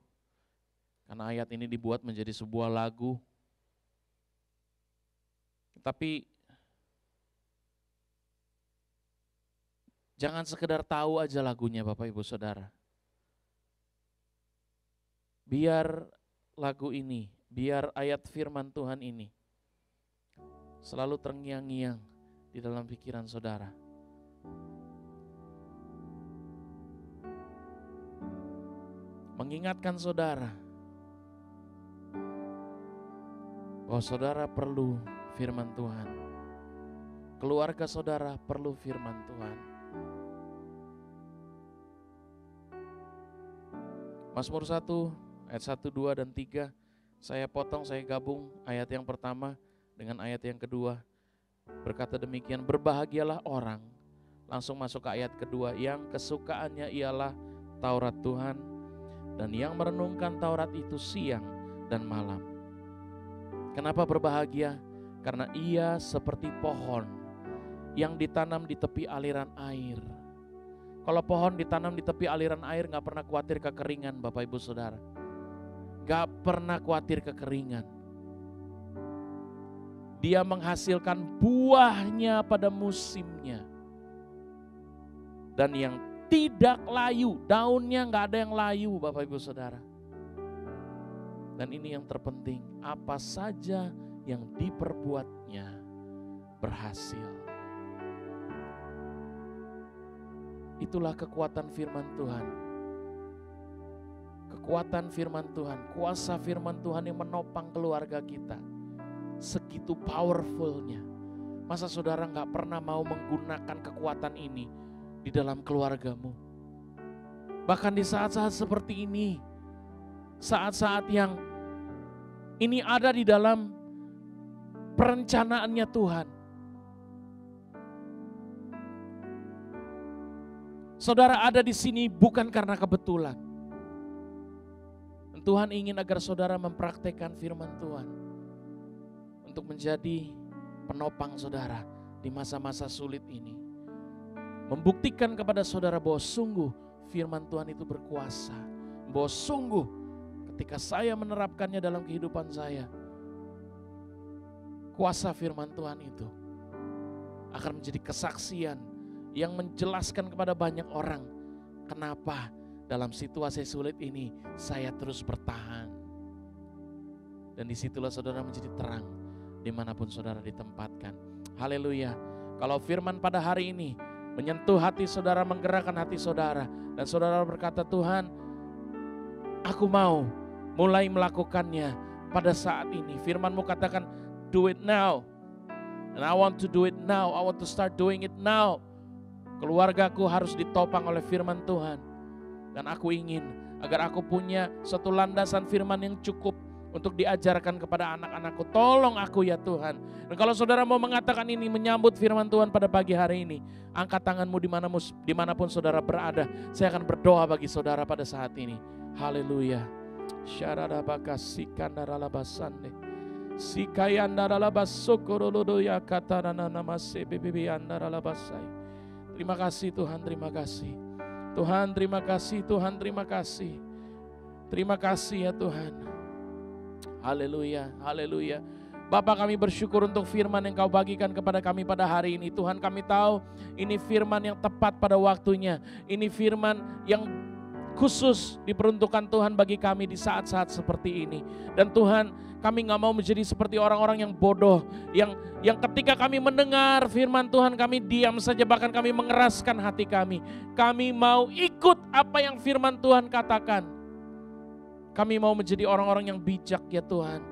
karena ayat ini dibuat menjadi sebuah lagu. Tapi jangan sekedar tahu aja lagunya Bapak Ibu Saudara. Biar lagu ini, biar ayat firman Tuhan ini selalu terngiang-ngiang di dalam pikiran saudara. Mengingatkan saudara bahwa saudara perlu firman Tuhan. Keluarga saudara perlu firman Tuhan. Mazmur 1 ayat 1, 2, dan 3. Saya potong, saya gabung ayat yang pertama dengan ayat yang kedua. Berkata demikian, berbahagialah orang. Langsung masuk ke ayat kedua, yang kesukaannya ialah Taurat Tuhan, dan yang merenungkan Taurat itu siang dan malam. Kenapa berbahagia? Karena ia seperti pohon yang ditanam di tepi aliran air. Kalau pohon ditanam di tepi aliran air gak pernah khawatir kekeringan Bapak Ibu Saudara. Gak pernah khawatir kekeringan. Dia menghasilkan buahnya pada musimnya. Dan yang tidak layu, daunnya gak ada yang layu Bapak Ibu Saudara. Dan ini yang terpenting, apa saja yang diperbuatnya berhasil. Itulah kekuatan firman Tuhan. Kekuatan firman Tuhan, kuasa firman Tuhan yang menopang keluarga kita. Segitu powerfulnya. Masa saudara gak pernah mau menggunakan kekuatan ini di dalam keluargamu? Bahkan di saat-saat seperti ini, saat-saat yang ini ada di dalam perencanaannya Tuhan. Saudara ada di sini bukan karena kebetulan. Tuhan ingin agar saudara mempraktekkan firman Tuhan untuk menjadi penopang saudara di masa-masa sulit ini. Membuktikan kepada saudara bahwa sungguh firman Tuhan itu berkuasa. Bahwa sungguh ketika saya menerapkannya dalam kehidupan saya, kuasa firman Tuhan itu akan menjadi kesaksian yang menjelaskan kepada banyak orang kenapa dalam situasi sulit ini saya terus bertahan. Dan disitulah saudara menjadi terang dimanapun saudara ditempatkan. Haleluya. Kalau firman pada hari ini menyentuh hati saudara, menggerakkan hati saudara, dan saudara berkata, Tuhan, aku mau mulai melakukannya pada saat ini. Firman-Mu katakan, do it now. And I want to do it now. I want to start doing it now. Keluargaku harus ditopang oleh firman Tuhan. Dan aku ingin agar aku punya satu landasan firman yang cukup untuk diajarkan kepada anak-anakku. Tolong aku ya Tuhan. Dan kalau saudara mau mengatakan ini, menyambut firman Tuhan pada pagi hari ini, angkat tanganmu dimanapun saudara berada. Saya akan berdoa bagi saudara pada saat ini. Haleluya. Syaradabakasikandaralabasande. Sikayandaralabasokorodoya katarananamase bibibiyandaralabasai. Terima kasih Tuhan, terima kasih. Tuhan terima kasih, Tuhan terima kasih. Terima kasih ya Tuhan. Haleluya, haleluya. Bapa, kami bersyukur untuk firman yang Kau bagikan kepada kami pada hari ini. Tuhan, kami tahu ini firman yang tepat pada waktunya. Ini firman yang khusus diperuntukkan Tuhan bagi kami di saat-saat seperti ini. Dan Tuhan, kami gak mau menjadi seperti orang-orang yang bodoh, yang ketika kami mendengar firman Tuhan kami diam saja, bahkan kami mengeraskan hati kami. Kami mau ikut apa yang firman Tuhan katakan. Kami mau menjadi orang-orang yang bijak ya Tuhan.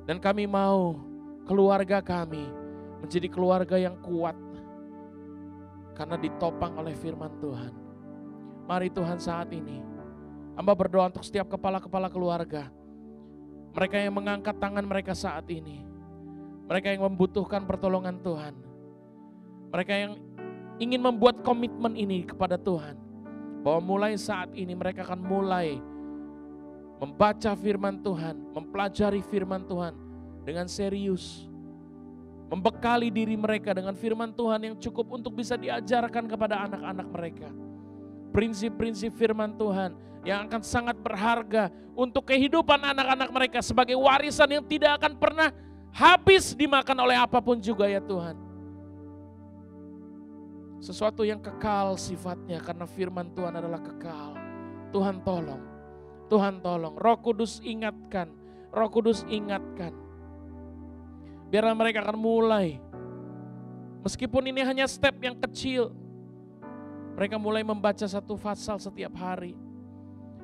Dan kami mau keluarga kami menjadi keluarga yang kuat karena ditopang oleh firman Tuhan. Mari Tuhan saat ini, hamba berdoa untuk setiap kepala-kepala keluarga. Mereka yang mengangkat tangan mereka saat ini. Mereka yang membutuhkan pertolongan Tuhan. Mereka yang ingin membuat komitmen ini kepada Tuhan. Bahwa mulai saat ini mereka akan mulai membaca firman Tuhan, mempelajari firman Tuhan dengan serius. Membekali diri mereka dengan firman Tuhan yang cukup untuk bisa diajarkan kepada anak-anak mereka. Prinsip-prinsip firman Tuhan yang akan sangat berharga untuk kehidupan anak-anak mereka sebagai warisan yang tidak akan pernah habis dimakan oleh apapun juga ya Tuhan. Sesuatu yang kekal sifatnya karena firman Tuhan adalah kekal. Tuhan tolong, Tuhan tolong. Roh Kudus ingatkan, Roh Kudus ingatkan. Biarlah mereka akan mulai, meskipun ini hanya step yang kecil, mereka mulai membaca satu pasal setiap hari.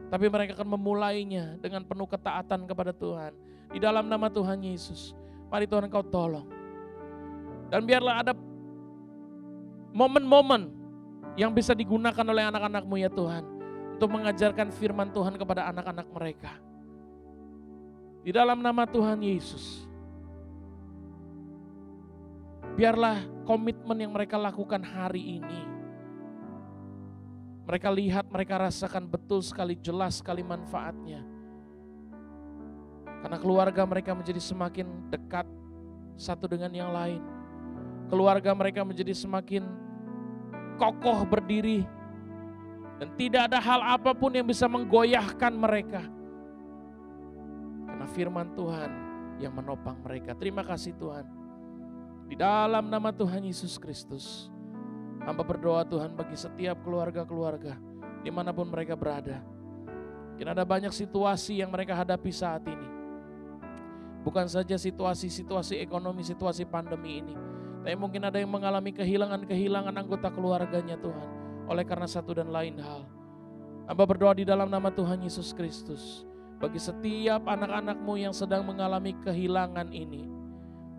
Tapi mereka akan memulainya dengan penuh ketaatan kepada Tuhan. Di dalam nama Tuhan Yesus. Mari Tuhan Engkau tolong. Dan biarlah ada momen-momen yang bisa digunakan oleh anak-anak-Mu ya Tuhan. Untuk mengajarkan firman Tuhan kepada anak-anak mereka. Di dalam nama Tuhan Yesus. Biarlah komitmen yang mereka lakukan hari ini. Mereka lihat, mereka rasakan betul sekali, jelas sekali manfaatnya. Karena keluarga mereka menjadi semakin dekat satu dengan yang lain. Keluarga mereka menjadi semakin kokoh berdiri. Dan tidak ada hal apapun yang bisa menggoyahkan mereka. Karena firman Tuhan yang menopang mereka. Terima kasih Tuhan. Di dalam nama Tuhan Yesus Kristus. Hamba berdoa Tuhan bagi setiap keluarga-keluarga dimanapun mereka berada. Mungkin ada banyak situasi yang mereka hadapi saat ini. Bukan saja situasi-situasi ekonomi, situasi pandemi ini. Tapi mungkin ada yang mengalami kehilangan anggota keluarganya Tuhan. Oleh karena satu dan lain hal. Hamba berdoa di dalam nama Tuhan Yesus Kristus. Bagi setiap anak-anak-Mu yang sedang mengalami kehilangan ini.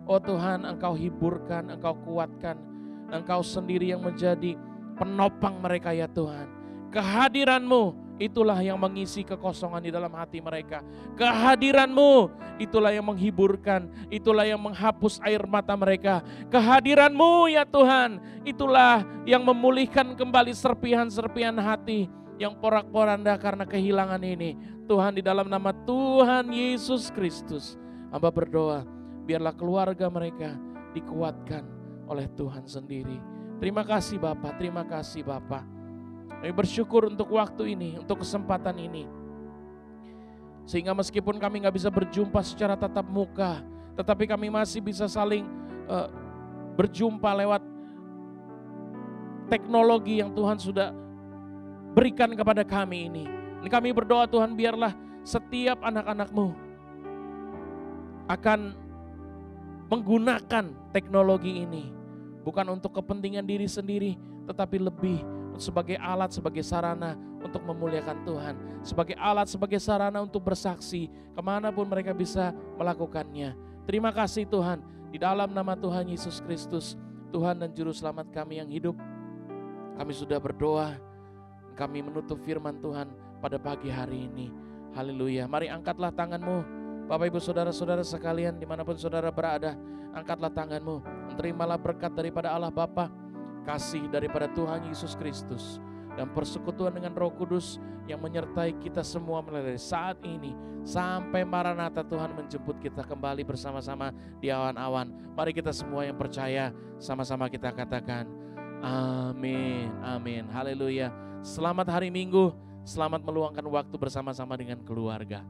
Oh Tuhan, Engkau hiburkan, Engkau kuatkan. Engkau sendiri yang menjadi penopang mereka ya Tuhan. Kehadiran-Mu itulah yang mengisi kekosongan di dalam hati mereka. Kehadiran-Mu itulah yang menghiburkan, itulah yang menghapus air mata mereka. Kehadiran-Mu ya Tuhan, itulah yang memulihkan kembali serpihan-serpihan hati yang porak-poranda karena kehilangan ini. Tuhan, di dalam nama Tuhan Yesus Kristus, hamba berdoa, biarlah keluarga mereka dikuatkan oleh Tuhan sendiri. Terima kasih Bapa, terima kasih Bapa. Kami bersyukur untuk waktu ini, untuk kesempatan ini. Sehingga meskipun kami gak bisa berjumpa secara tatap muka, tetapi kami masih bisa saling berjumpa lewat teknologi yang Tuhan sudah berikan kepada kami ini. Dan kami berdoa Tuhan, biarlah setiap anak-anak-Mu akan menggunakan teknologi ini. Bukan untuk kepentingan diri sendiri, tetapi lebih sebagai alat, sebagai sarana untuk memuliakan Tuhan. Sebagai alat, sebagai sarana untuk bersaksi kemanapun mereka bisa melakukannya. Terima kasih Tuhan, di dalam nama Tuhan Yesus Kristus, Tuhan dan Juru Selamat kami yang hidup. Kami sudah berdoa, kami menutup firman Tuhan pada pagi hari ini. Haleluya. Mari angkatlah tanganmu, Bapak Ibu Saudara-saudara sekalian dimanapun saudara berada. Angkatlah tanganmu, terimalah berkat daripada Allah Bapa, kasih daripada Tuhan Yesus Kristus, dan persekutuan dengan Roh Kudus yang menyertai kita semua mulai dari saat ini sampai Maranatha Tuhan menjemput kita kembali bersama-sama di awan-awan. Mari kita semua yang percaya sama-sama kita katakan amin, amin, haleluya. Selamat hari Minggu, selamat meluangkan waktu bersama-sama dengan keluarga.